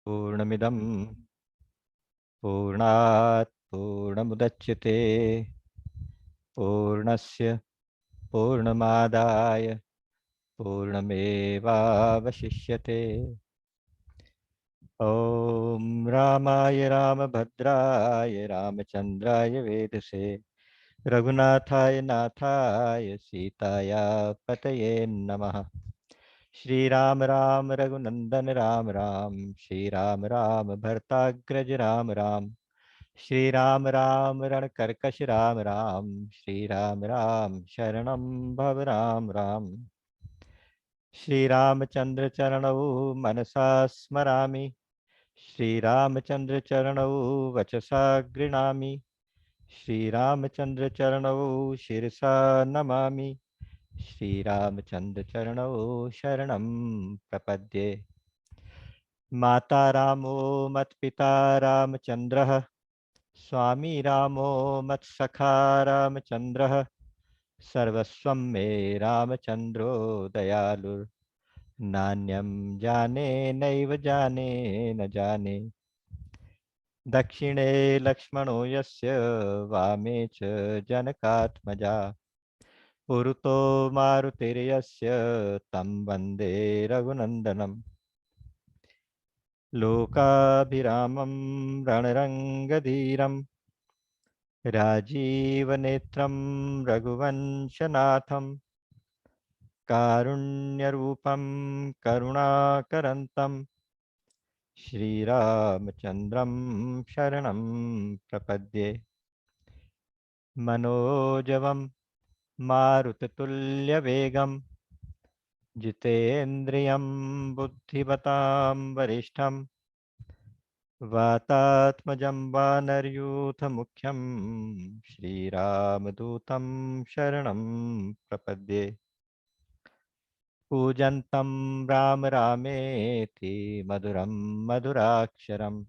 पूर्णमिदं पूर्णात् पूर्णमुदच्यते पूर्णस्य पूर्णमादाय पूर्णमेवावशिष्यते। ॐ रामाय रामभद्राय रामचन्द्राय वेधसे रघुनाथाय नाथाय सीताया पतये नमः। श्री राम राम रघुनंदन राम राम, श्री राम राम भरताग्रज राम राम, श्री राम राम रणकर्कश राम राम, श्री राम राम शरणं भव राम राम। श्री रामचंद्र चरणौ मनसा स्मरामि, श्री रामचंद्र चरणौ वचसा गृणामि, श्री रामचंद्र चरणौ शिरसा नमामि, श्री रामचंद्र चरणौ शरणं प्रपद्ये। माता रामो मत्पिता रामचंद्रः, स्वामी रामो मत्सखा रामचंद्रः, सर्वस्वं मे रामचंद्रो दयालुर्, नान्यं जाने नैव जाने न जाने। दक्षिणे लक्ष्मणो यस्य, वामे च जनकात्मजा, पुरुतो मारुतिर्यस्य, तं वन्दे रघुनन्दनम्। लोकाभिरामं रणरङ्गधीरं, राजीवनेत्रं रघुवंशनाथं, कारुण्यरूपं करुणाकरन्तं श्रीरामचन्द्रं शरणं प्रपद्ये। मनोजवं मारुततुल्यवेगं, जितेन्द्रियं बुद्धिमतां वरिष्ठं, वातात्मजं वानरयूथमुख्यं, श्रीरामदूतं शरणं प्रपद्ये। कूजन्तं राम रामेति मधुरं मधुराक्षरम्,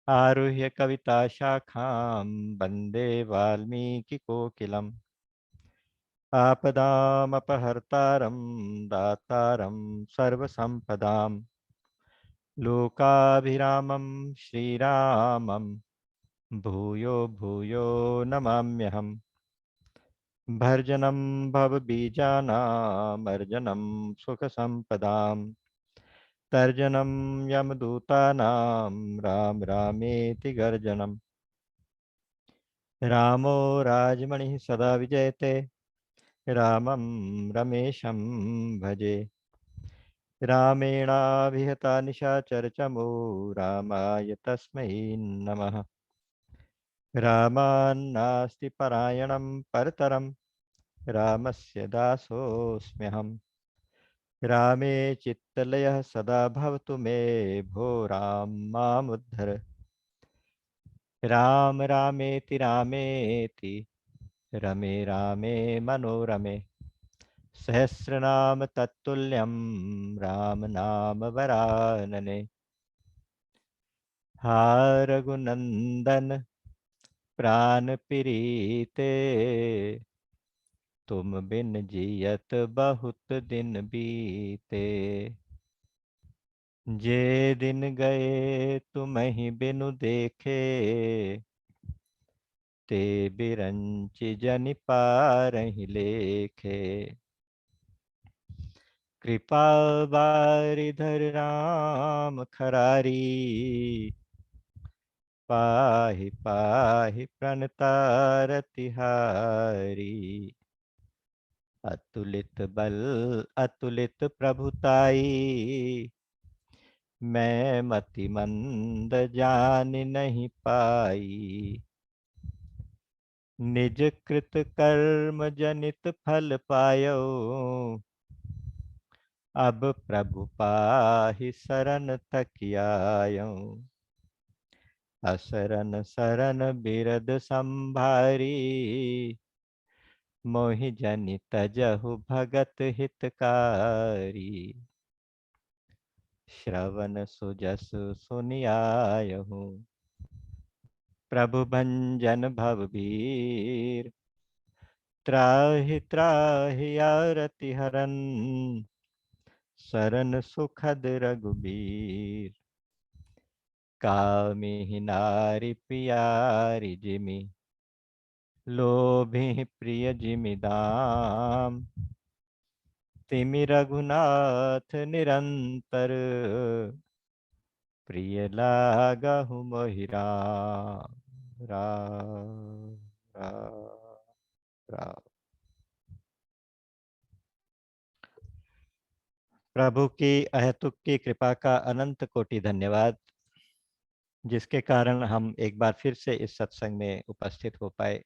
आरुह्य कविताशाखां वन्दे वाल्मीकिकोकिलम्। आपदामपहर्तारं दातारं सर्वसम्पदां, लोकाभिरामं श्रीरामं भूयो भूयो नमाम्यहम्। भर्जनं भवबीजानामर्जनं सुखसम्पदां, तर्जनं यमदूतानां राम रामेति गर्जनम्। रामो राजमणिः सदा विजयते, रामं रमेशं भजे। रामेणाभिहता निशाचरचमो, रामाय तस्मै नमः। रामान्नास्ति परायणं परतरं, रामस्य दासोऽस्म्यहम्। रामे चित्तलयः सदा भवतु मे, भो राम मामुद्धर। राम रामेति रामेति रमे रामे मनोरमे, सहस्रनाम तत्तुल्यं राम नाम वरानने। हा रघुनंदन प्राण प्रीते, तुम बिन जियत बहुत दिन बीते। जे दिन गए तुम्हि बिनु देखे, ते बिरंच जनि पारहि लेखे। कृपा बारिधर राम खरारी, पाहि पाहि प्रणतारतिहारी। अतुलित बल अतुलित प्रभुताई, मैं मति मंद जान नहीं पाई। निज कृत कर्म जनित फल पायो, अब प्रभु पाहि शरण तक आयो। असरन सरन बिरद संभारी, मोहि जनि तजहु भगत हितकारी। श्रवण सुजस सुनियायहु, प्रभु भंजन भवभीर। त्राहि त्राहि आरति हरन, सरन सुखद रघुबीर। कामी नारी प्यारी जिमि, लोभी प्रिय जिमि दाम। तिमि रघुनाथ निरंतर, प्रिय लागहु मोहि राम। राम राम राम। प्रभु की अहेतुक की कृपा का अनंत कोटि धन्यवाद, जिसके कारण हम एक बार फिर से इस सत्संग में उपस्थित हो पाए।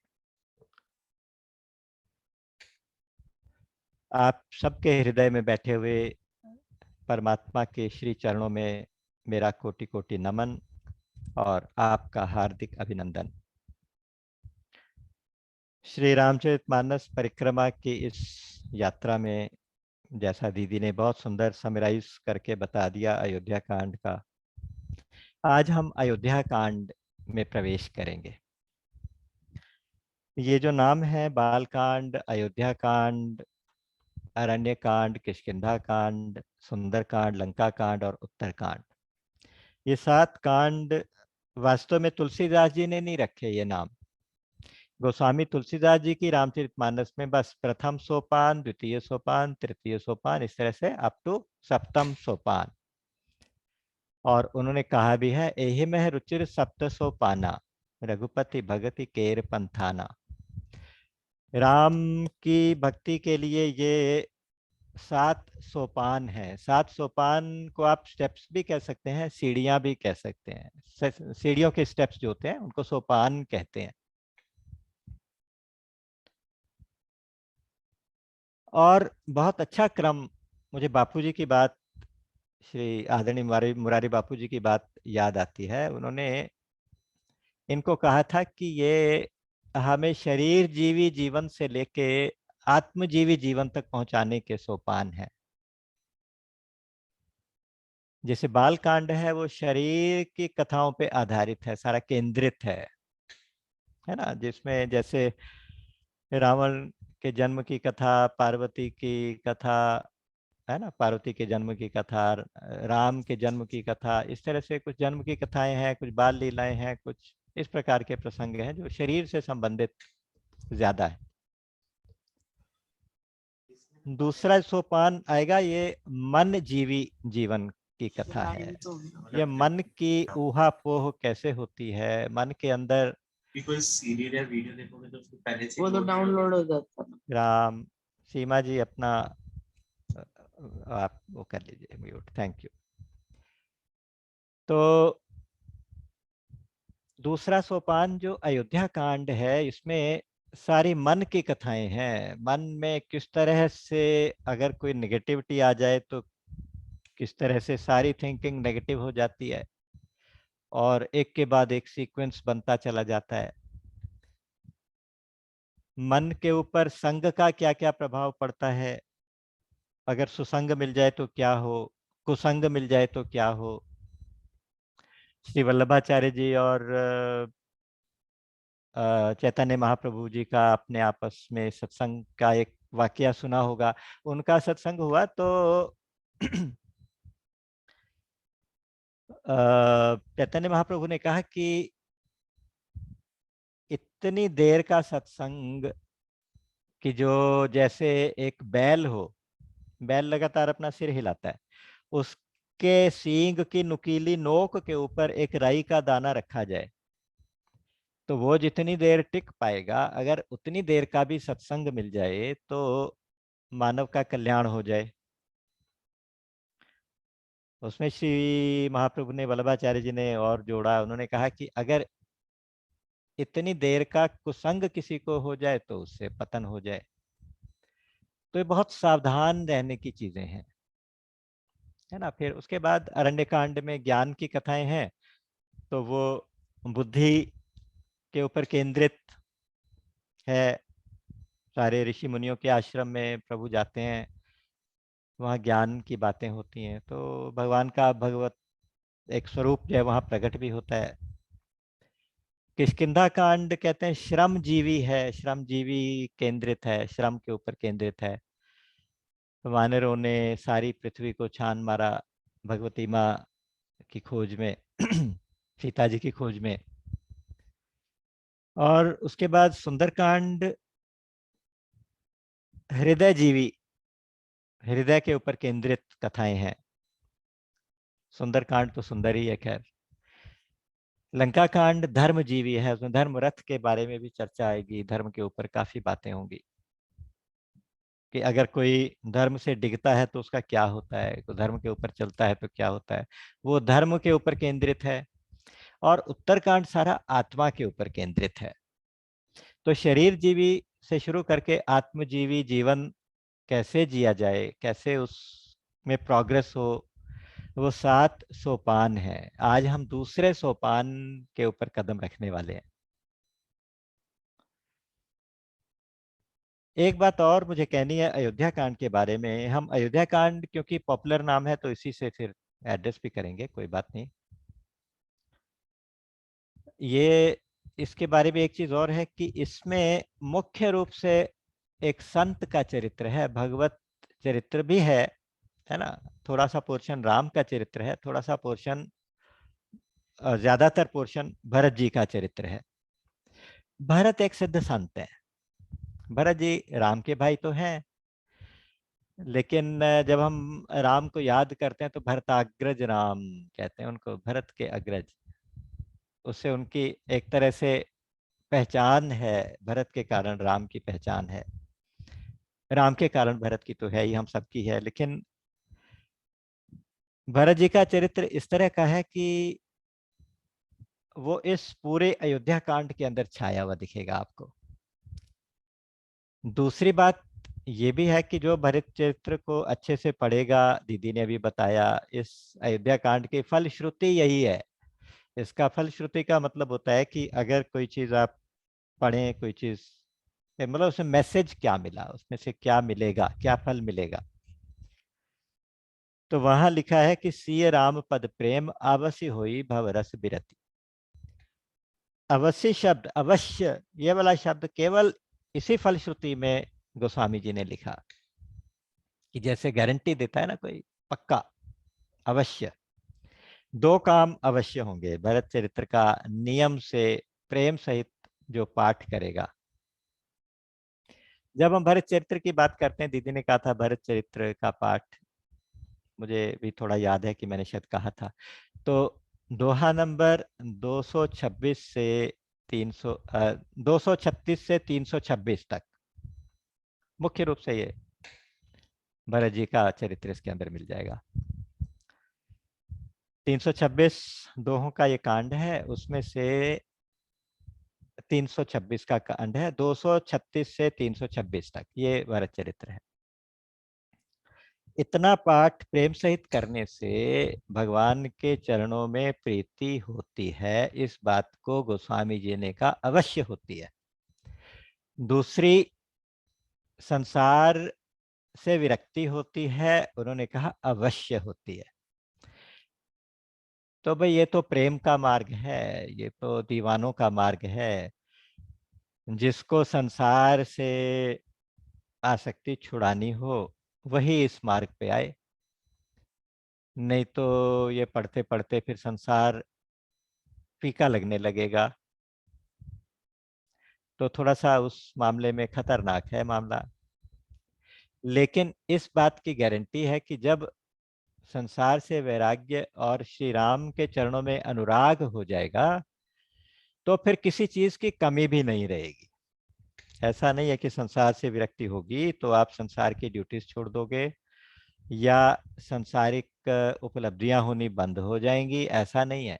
आप सबके हृदय में बैठे हुए परमात्मा के श्री चरणों में मेरा कोटि कोटि नमन और आपका हार्दिक अभिनंदन। श्री रामचरितमानस परिक्रमा की इस यात्रा में, जैसा दीदी ने बहुत सुंदर समराइज करके बता दिया अयोध्या कांड का, आज हम अयोध्या कांड में प्रवेश करेंगे। ये जो नाम है, बाल कांड, अयोध्या कांड, अरण्य कांड, किष्किंधा कांड, सुंदर कांड, लंका कांड और उत्तर कांड, ये 7 कांड वास्तव में तुलसीदास जी ने नहीं रखे ये नाम। गोस्वामी तुलसीदास जी की रामचरितमानस में बस प्रथम सोपान, द्वितीय सोपान, तृतीय सोपान, इस तरह से अप टू सप्तम सोपान। और उन्होंने कहा भी है, एहि मह रुचिर सप्त सोपाना, रघुपति भगति केर पंथाना। राम की भक्ति के लिए ये 7 सोपान है। 7 सोपान को आप स्टेप्स भी कह सकते हैं, सीढ़ियां भी कह सकते हैं। सीढ़ियों के स्टेप्स जो होते हैं उनको सोपान कहते हैं। और बहुत अच्छा क्रम, मुझे बापूजी की बात, श्री आदरणीय मुरारी बापूजी की बात याद आती है। उन्होंने इनको कहा था कि ये हमें शरीर जीवी जीवन से लेके आत्मजीवी जीवन तक पहुंचाने के सोपान हैं। जैसे बाल कांड है, वो शरीर की कथाओं पे आधारित है, सारा केंद्रित है ना, जिसमें जैसे रावण के जन्म की कथा, पार्वती की कथा, है ना, पार्वती के जन्म की कथा, राम के जन्म की कथा, इस तरह से कुछ जन्म की कथाएं हैं, कुछ बाल लीलाएं हैं, कुछ इस प्रकार के प्रसंग हैं जो शरीर से संबंधित ज्यादा है। दूसरा सोपान आएगा, ये मन जीवी जीवन की कथा है। ये मन की ऊहा पोह कैसे होती है, मन के अंदर कोई सीरियल या वीडियो देखोगे तो उसको पहले से वो तो डाउनलोड हो जाता है। राम, सीमा जी अपना आप वो कर लीजिए म्यूट, थैंक यू। तो दूसरा सोपान जो अयोध्या कांड है, इसमें सारी मन की कथाएं हैं। मन में किस तरह से अगर कोई नेगेटिविटी आ जाए तो किस तरह से सारी थिंकिंग नेगेटिव हो जाती है और एक के बाद एक सीक्वेंस बनता चला जाता है। मन के ऊपर संग का क्या क्या प्रभाव पड़ता है, अगर सुसंग मिल जाए तो क्या हो, कुसंग मिल जाए तो क्या हो। श्री वल्लभाचार्य जी और चैतन्य महाप्रभु जी का अपने आपस में सत्संग का एक वाकया सुना होगा। उनका सत्संग हुआ तो चैतन्य महाप्रभु ने कहा कि इतनी देर का सत्संग कि जो जैसे एक बैल हो, बैल लगातार अपना सिर हिलाता है, उसके सींग की नुकीली नोक के ऊपर एक राई का दाना रखा जाए तो वो जितनी देर टिक पाएगा, अगर उतनी देर का भी सत्संग मिल जाए तो मानव का कल्याण हो जाए। उसमें श्री महाप्रभु ने, वल्लभाचार्य जी ने और जोड़ा, उन्होंने कहा कि अगर इतनी देर का कुसंग किसी को हो जाए तो उससे पतन हो जाए। तो ये बहुत सावधान रहने की चीजें हैं, है ना। फिर उसके बाद अरण्य कांड में ज्ञान की कथाएं हैं, तो वो बुद्धि के ऊपर केंद्रित है। सारे ऋषि मुनियों के आश्रम में प्रभु जाते हैं, वहाँ ज्ञान की बातें होती हैं, तो भगवान का भगवत एक स्वरूप जो है वहाँ प्रकट भी होता है। किष्किंधा कांड कहते हैं श्रम जीवी है, श्रम जीवी केंद्रित है, श्रम के ऊपर केंद्रित है। वानरों ने सारी पृथ्वी को छान मारा भगवती माँ की खोज में सीता जी की खोज में। और उसके बाद सुंदरकांड हृदय जीवी, हृदय के ऊपर केंद्रित कथाएं हैं। सुंदरकांड तो सुंदर ही है खैर। लंका कांड धर्म जीवी है, उसमें धर्म रथ के बारे में भी चर्चा आएगी, धर्म के ऊपर काफी बातें होंगी कि अगर कोई धर्म से डिगता है तो उसका क्या होता है, तो धर्म के ऊपर चलता है तो क्या होता है, वो धर्म के ऊपर केंद्रित है। और उत्तरकांड सारा आत्मा के ऊपर केंद्रित है। तो शरीर जीवी से शुरू करके आत्मजीवी जीवन कैसे जिया जाए, कैसे उसमें प्रोग्रेस हो, वो 7 सोपान है। आज हम दूसरे सोपान के ऊपर कदम रखने वाले हैं। एक बात और मुझे कहनी है अयोध्या कांड के बारे में। हम अयोध्या कांड क्योंकि पॉपुलर नाम है तो इसी से फिर एड्रेस भी करेंगे, कोई बात नहीं। ये इसके बारे में एक चीज और है कि इसमें मुख्य रूप से एक संत का चरित्र है, भगवत चरित्र भी है ना। थोड़ा सा पोर्शन राम का चरित्र है, थोड़ा सा पोर्शन, ज्यादातर पोर्शन भरत जी का चरित्र है। भरत एक सिद्ध संत है। भरत जी राम के भाई तो हैं, लेकिन जब हम राम को याद करते हैं तो भरताग्रज राम कहते हैं उनको, भरत के अग्रज। उससे उनकी एक तरह से पहचान है, भरत के कारण राम की पहचान है, राम के कारण भरत की तो है ही, हम सबकी है। लेकिन भरत जी का चरित्र इस तरह का है कि वो इस पूरे अयोध्या कांड के अंदर छाया हुआ दिखेगा आपको। दूसरी बात ये भी है कि जो भरत चरित्र को अच्छे से पढ़ेगा, दीदी ने अभी बताया, इस अयोध्या कांड की फलश्रुति यही है। इसका फलश्रुति का मतलब होता है कि अगर कोई चीज आप पढ़ें, कोई चीज मतलब उसमें मैसेज क्या मिला, उसमें से क्या मिलेगा, क्या फल मिलेगा। तो वहां लिखा है कि सिय राम पद प्रेम अवश्य होई भवरस बिरति। अवश्य शब्द, अवश्य, ये वाला शब्द केवल इसी फलश्रुति में गोस्वामी जी ने लिखा कि जैसे गारंटी देता है ना कोई, पक्का, अवश्य। दो काम अवश्य होंगे भरत चरित्र का नियम से प्रेम सहित जो पाठ करेगा। जब हम भरत चरित्र की बात करते हैं, दीदी ने कहा था भरत चरित्र का पाठ, मुझे भी थोड़ा याद है कि मैंने शायद कहा था। तो दोहा नंबर 226 से 300, 236 से 326 तक मुख्य रूप से ये भरत जी का चरित्र इसके अंदर मिल जाएगा। 326 दोहों का ये कांड है, उसमें से 326 का कांड है, 236 से 326 तक ये भरत चरित्र है। इतना पाठ प्रेम सहित करने से भगवान के चरणों में प्रीति होती है, इस बात को गोस्वामी जी ने कहा अवश्य होती है। दूसरी, संसार से विरक्ति होती है, उन्होंने कहा अवश्य होती है। तो भाई ये तो प्रेम का मार्ग है, ये तो दीवानों का मार्ग है। जिसको संसार से आसक्ति छुड़ानी हो वही इस मार्ग पे आए, नहीं तो ये पढ़ते पढ़ते फिर संसार फीका लगने लगेगा। तो थोड़ा सा उस मामले में खतरनाक है मामला। लेकिन इस बात की गारंटी है कि जब संसार से वैराग्य और श्री राम के चरणों में अनुराग हो जाएगा तो फिर किसी चीज की कमी भी नहीं रहेगी। ऐसा नहीं है कि संसार से विरक्ति होगी तो आप संसार की ड्यूटीज छोड़ दोगे या संसारिक उपलब्धियां होनी बंद हो जाएंगी, ऐसा नहीं है।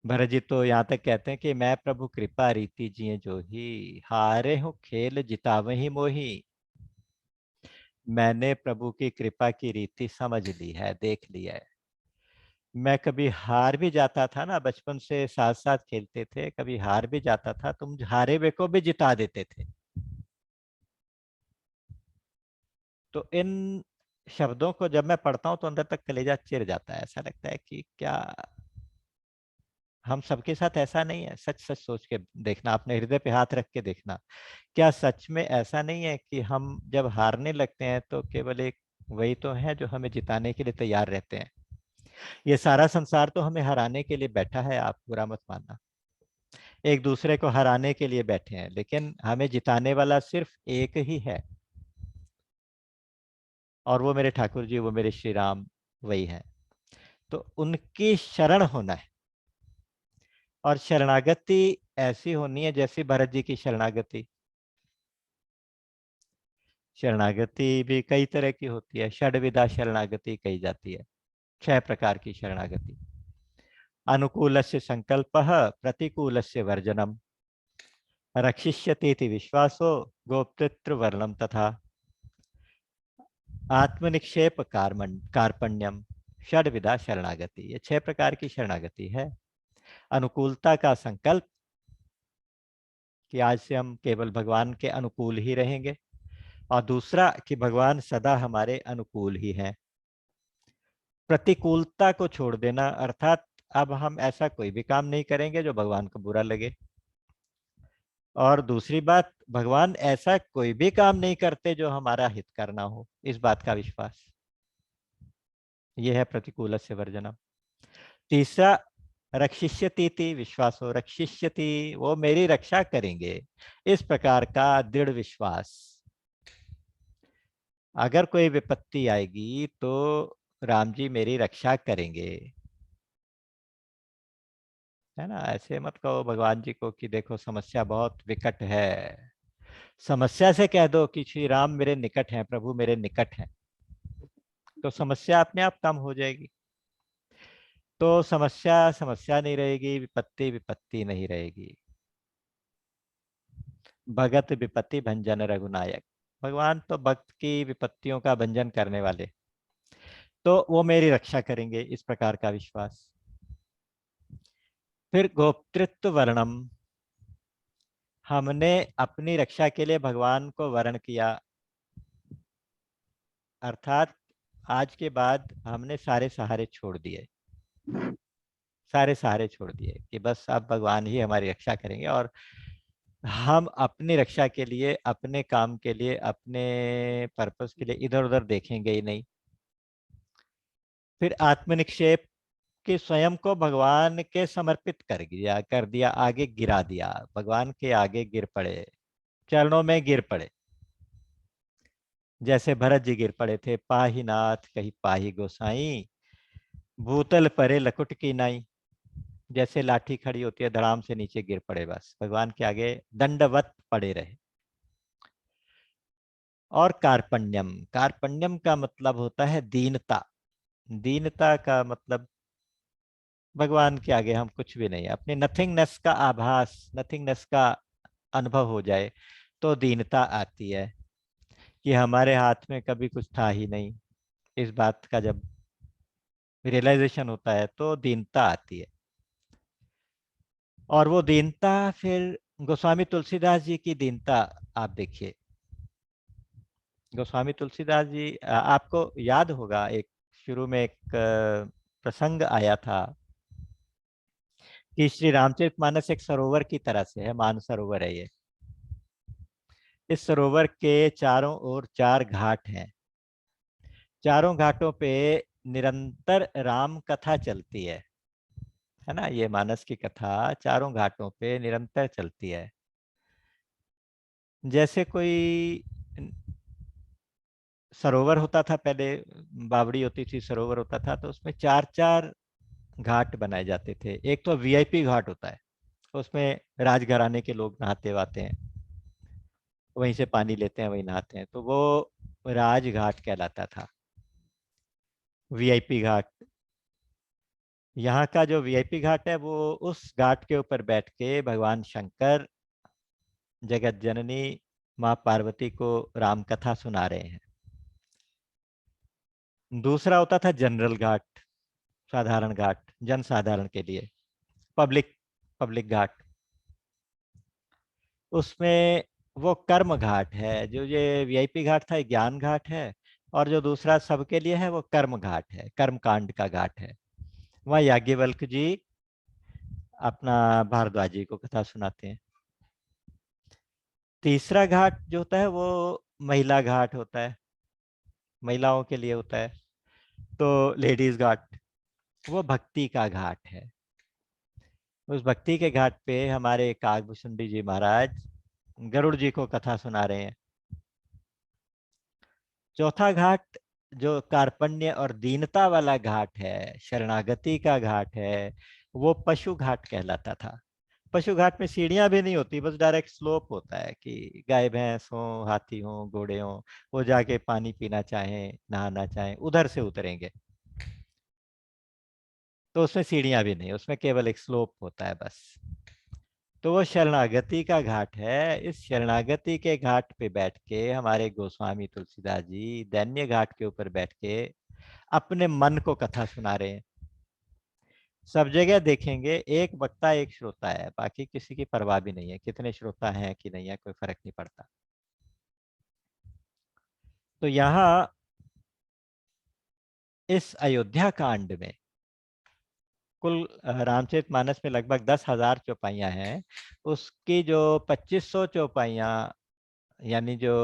भरत जी तो यहाँ तक कहते हैं कि मैं प्रभु कृपा रीति जिये जो ही, हारे हूँ खेल जितावही मोही। मैंने प्रभु की कृपा की रीति समझ ली है, देख लिया है। मैं कभी हार भी जाता था ना, बचपन से साथ साथ खेलते थे, कभी हार भी जाता था, तुम हारे हुए को भी जिता देते थे। तो इन शब्दों को जब मैं पढ़ता हूँ तो अंदर तक कलेजा चिर जाता है। ऐसा लगता है कि क्या हम सबके साथ ऐसा नहीं है? सच सच सोच के देखना, अपने हृदय पे हाथ रख के देखना, क्या सच में ऐसा नहीं है कि हम जब हारने लगते हैं तो केवल एक वही तो है जो हमें जिताने के लिए तैयार रहते हैं। ये सारा संसार तो हमें हराने के लिए बैठा है, आप बुरा मत मानना। एक दूसरे को हराने के लिए बैठे हैं, लेकिन हमें जिताने वाला सिर्फ एक ही है, और वो मेरे ठाकुर जी, वो मेरे श्री राम, वही है। तो उनकी शरण होना है, और शरणागति ऐसी होनी है जैसी भरत जी की शरणागति। शरणागति भी कई तरह की होती है, षड्विधा शरणागति कही जाती है, 6 प्रकार की शरणागति। अनुकूलस्य संकल्पः, प्रतिकूलस्य वर्जनम, रक्षिष्यतीति विश्वासो, गोप्तृत्व वर्णम तथा आत्मनिक्षेप कार्पण्यम, षड्विधा शरणागति। ये 6 प्रकार की शरणागति है। अनुकूलता का संकल्प कि आज से हम केवल भगवान के अनुकूल ही रहेंगे, और दूसरा कि भगवान सदा हमारे अनुकूल ही हैं। प्रतिकूलता को छोड़ देना, अर्थात अब हम ऐसा कोई भी काम नहीं करेंगे जो भगवान को बुरा लगे। और दूसरी बात, भगवान ऐसा कोई भी काम नहीं करते जो हमारा हित करना हो, इस बात का विश्वास। यह है प्रतिकूल से वर्जनम। तीसरा, रक्षिष्यति विश्वासो, रक्षिष्यति, वो मेरी रक्षा करेंगे, इस प्रकार का दृढ़ विश्वास। अगर कोई विपत्ति आएगी तो राम जी मेरी रक्षा करेंगे, है ना। ऐसे मत कहो भगवान जी को कि देखो समस्या बहुत विकट है। समस्या से कह दो कि श्री राम मेरे निकट हैं, प्रभु मेरे निकट हैं, तो समस्या अपने आप कम हो जाएगी। तो समस्या समस्या नहीं रहेगी, विपत्ति विपत्ति नहीं रहेगी। भगत विपत्ति भंजन रघुनायक, भगवान तो भक्त की विपत्तियों का भंजन करने वाले, तो वो मेरी रक्षा करेंगे, इस प्रकार का विश्वास। फिर गोप्तृत्व वर्णम, हमने अपनी रक्षा के लिए भगवान को वर्ण किया, अर्थात आज के बाद हमने सारे सहारे छोड़ दिए, सारे सहारे छोड़ दिए कि बस अब भगवान ही हमारी रक्षा करेंगे, और हम अपनी रक्षा के लिए, अपने काम के लिए, अपने पर्पस के लिए इधर उधर देखेंगे ही नहीं। फिर आत्मनिक्षेप, कि स्वयं को भगवान के समर्पित कर दिया, आगे गिरा दिया, भगवान के आगे गिर पड़े, चरणों में गिर पड़े। जैसे भरत जी गिर पड़े थे, पाही नाथ कही पाही गोसाई, भूतल परे लकुट की नाई। जैसे लाठी खड़ी होती है, धड़ाम से नीचे गिर पड़े, बस भगवान के आगे दंडवत पड़े रहे। और कार्पण्यम, कार्पण्यम का मतलब होता है दीनता। दीनता का मतलब भगवान के आगे हम कुछ भी नहीं, अपने नथिंगनेस का आभास, नथिंगनेस का अनुभव हो जाए तो दीनता आती है, कि हमारे हाथ में कभी कुछ था ही नहीं। इस बात का जब रियलाइजेशन होता है तो दीनता आती है। और वो दीनता फिर गोस्वामी तुलसीदास जी की दीनता आप देखिए। गोस्वामी तुलसीदास जी, आपको याद होगा एक शुरू में एक प्रसंग आया था कि श्री रामचरितमानस एक सरोवर की तरह से है, मान सरोवर है ये। इस सरोवर के चारों ओर 4 घाट हैं, चारों घाटों पे निरंतर राम कथा चलती है ना। ये मानस की कथा चारों घाटों पे निरंतर चलती है। जैसे कोई सरोवर होता था पहले, बावड़ी होती थी, सरोवर होता था, तो उसमें 4-4 घाट बनाए जाते थे। एक तो वीआईपी घाट होता है, उसमें राजघराने के लोग नहाते वाते हैं, वहीं से पानी लेते हैं, वहीं नहाते हैं, तो वो राजघाट कहलाता था, वीआईपी घाट। यहाँ का जो वीआईपी घाट है, वो उस घाट के ऊपर बैठ के भगवान शंकर जगत जननी माँ पार्वती को राम कथा सुना रहे हैं। दूसरा होता था जनरल घाट, साधारण घाट, जन साधारण के लिए, पब्लिक पब्लिक घाट। उसमें वो कर्म घाट है, जो ये वीआईपी घाट था ज्ञान घाट है, और जो दूसरा सबके लिए है वो कर्म घाट है, कर्म कांड का घाट है। वहाँ याज्ञवल्क जी अपना भारद्वाज जी को कथा सुनाते हैं। तीसरा घाट जो होता है वो महिला घाट होता है, महिलाओं के लिए होता है, तो लेडीज घाट। वो भक्ति का घाट है। उस भक्ति के घाट पे हमारे कागभूषुंडी जी महाराज गरुड़ जी को कथा सुना रहे हैं। चौथा घाट जो कार्पण्य और दीनता वाला घाट है, शरणागति का घाट है, वो पशु घाट कहलाता था। पशु घाट में सीढ़ियां भी नहीं होती, बस डायरेक्ट स्लोप होता है कि गाय भैंस हो, हाथी हो, घोड़े हो, वो जाके पानी पीना चाहें, नहाना चाहें, उधर से उतरेंगे। तो उसमें सीढ़ियां भी नहीं, उसमें केवल एक स्लोप होता है बस। तो वो शरणागति का घाट है। इस शरणागति के घाट पे बैठ के हमारे गोस्वामी तुलसीदास जी दैन्य घाट के ऊपर बैठ के अपने मन को कथा सुना रहे हैं। सब जगह देखेंगे एक वक्ता एक श्रोता है, बाकी किसी की परवाह भी नहीं है, कितने श्रोता हैं कि नहीं है, कोई फर्क नहीं पड़ता। तो यहाँ इस अयोध्या कांड में कुल रामचरितमानस में लगभग 10,000 चौपाइयां हैं। उसकी जो 2500 चौपाइयां, यानी जो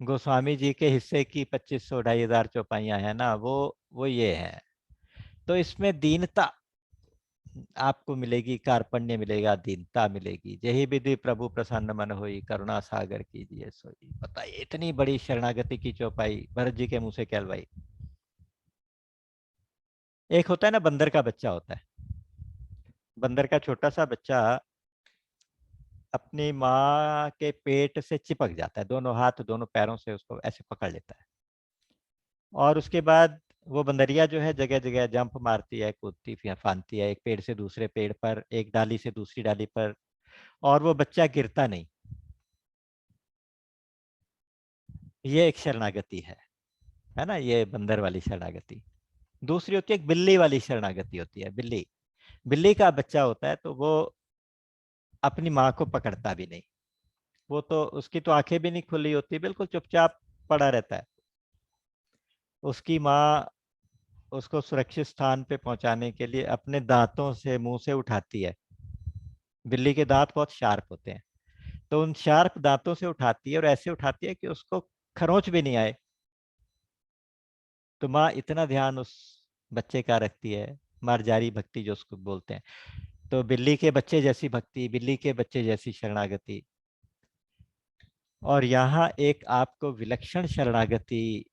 गोस्वामी जी के हिस्से की 2500 2,500 चौपाइयां हैं ना, वो ये है। तो इसमें दीनता आपको मिलेगी, कार्पण्य मिलेगा, दीनता मिलेगी। यही विधि प्रभु प्रसन्न मन होई, करुणा सागर कीजिए सोई। बताइए, इतनी बड़ी शरणागति की चौपाई भरत जी के मुंह से कहलवाई। एक होता है ना, बंदर का बच्चा होता है। बंदर का छोटा सा बच्चा अपनी माँ के पेट से चिपक जाता है, दोनों हाथ दोनों पैरों से उसको ऐसे पकड़ लेता है। और उसके बाद वो बंदरिया जो है जगह जगह जंप मारती है, कूदती फांदती है, एक पेड़ से दूसरे पेड़ पर, एक डाली से दूसरी डाली पर, और वो बच्चा गिरता नहीं। ये एक शरणागति है ना, ये बंदर वाली शरणागति। दूसरी होती है एक बिल्ली वाली शरणागति होती है। बिल्ली बिल्ली का बच्चा होता है, तो वो अपनी माँ को पकड़ता भी नहीं। वो तो, उसकी तो आंखें भी नहीं खुली होती, बिल्कुल चुपचाप पड़ा रहता है। उसकी माँ उसको सुरक्षित स्थान पे पहुंचाने के लिए अपने दांतों से मुंह से उठाती है। बिल्ली के दांत बहुत शार्प होते हैं, तो उन शार्प दांतों से उठाती है, और ऐसे उठाती है कि उसको खरोंच भी नहीं आए। तो माँ इतना ध्यान उस बच्चे का रखती है, मार्जारी भक्ति जो उसको बोलते हैं। तो बिल्ली के बच्चे जैसी भक्ति, बिल्ली के बच्चे जैसी शरणागति। और यहाँ एक आपको विलक्षण शरणागति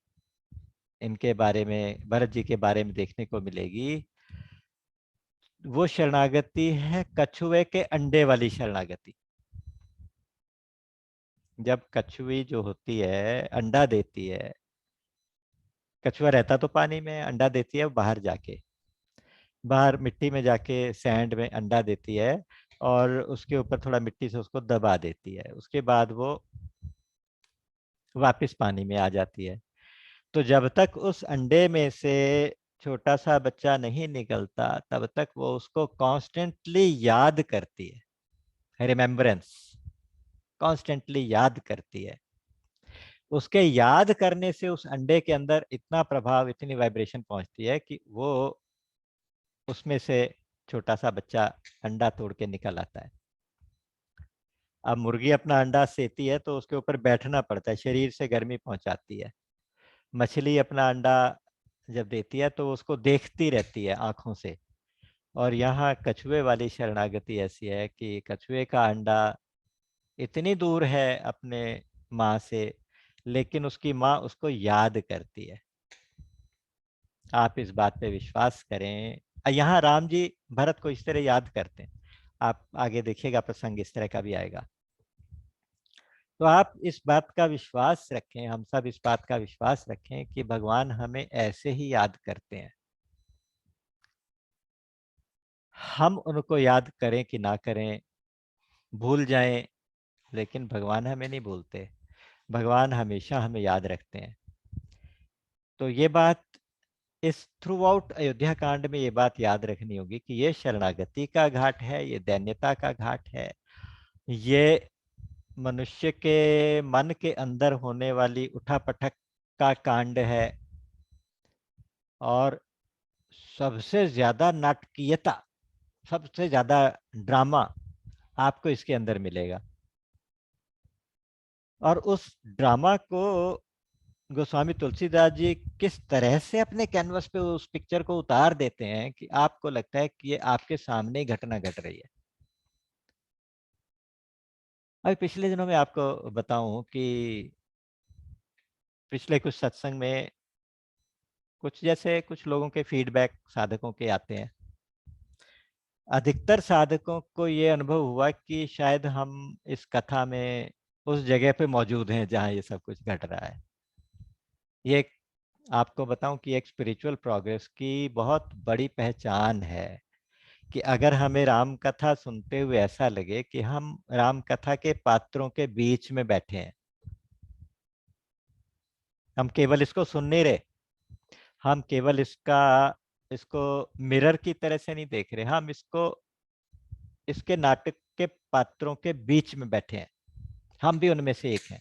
इनके बारे में, भरत जी के बारे में देखने को मिलेगी। वो शरणागति है कछुए के अंडे वाली शरणागति। जब कछुई जो होती है अंडा देती है, कछुआ रहता तो पानी में, अंडा देती है बाहर जाके, बाहर मिट्टी में जाके सैंड में अंडा देती है, और उसके ऊपर थोड़ा मिट्टी से उसको दबा देती है। उसके बाद वो वापस पानी में आ जाती है। तो जब तक उस अंडे में से छोटा सा बच्चा नहीं निकलता, तब तक वो उसको कॉन्स्टेंटली याद करती है। रिमेम्बरेंस, कॉन्स्टेंटली याद करती है। उसके याद करने से उस अंडे के अंदर इतना प्रभाव, इतनी वाइब्रेशन पहुंचती है कि वो उसमें से छोटा सा बच्चा अंडा तोड़ के निकल आता है। अब मुर्गी अपना अंडा सेती है तो उसके ऊपर बैठना पड़ता है, शरीर से गर्मी पहुंचाती है। मछली अपना अंडा जब देती है तो उसको देखती रहती है आंखों से। और यहाँ कछुए वाली शरणागति ऐसी है कि कछुए का अंडा इतनी दूर है अपने माँ से, लेकिन उसकी माँ उसको याद करती है। आप इस बात पे विश्वास करें। यहाँ राम जी भरत को इस तरह याद करते हैं। आप आगे देखिएगा, प्रसंग इस तरह का भी आएगा। तो आप इस बात का विश्वास रखें, हम सब इस बात का विश्वास रखें कि भगवान हमें ऐसे ही याद करते हैं। हम उनको याद करें कि ना करें, भूल जाएं, लेकिन भगवान हमें नहीं भूलते। भगवान हमेशा हमें याद रखते हैं। तो ये बात इस थ्रू आउट अयोध्या कांड में ये बात याद रखनी होगी कि ये शरणागति का घाट है, ये दैन्यता का घाट है, ये मनुष्य के मन के अंदर होने वाली उठापटक का कांड है, और सबसे ज्यादा नाटकीयता, सबसे ज्यादा ड्रामा आपको इसके अंदर मिलेगा। और उस ड्रामा को गोस्वामी तुलसीदास जी किस तरह से अपने कैनवस पे उस पिक्चर को उतार देते हैं कि आपको लगता है कि ये आपके सामने ही घटना घट रही है। अभी पिछले दिनों में आपको बताऊं कि पिछले कुछ सत्संग में कुछ जैसे कुछ लोगों के फीडबैक साधकों के आते हैं। अधिकतर साधकों को ये अनुभव हुआ कि शायद हम इस कथा में उस जगह पे मौजूद हैं जहां ये सब कुछ घट रहा है। ये आपको बताऊं कि एक स्पिरिचुअल प्रोग्रेस की बहुत बड़ी पहचान है कि अगर हमें राम कथा सुनते हुए ऐसा लगे कि हम राम कथा के पात्रों के बीच में बैठे हैं। हम केवल इसको सुन नहीं रहे, हम केवल इसको मिरर की तरह से नहीं देख रहे, हम इसको इसके नाटक के पात्रों के बीच में बैठे हैं। हम भी उनमें से एक हैं।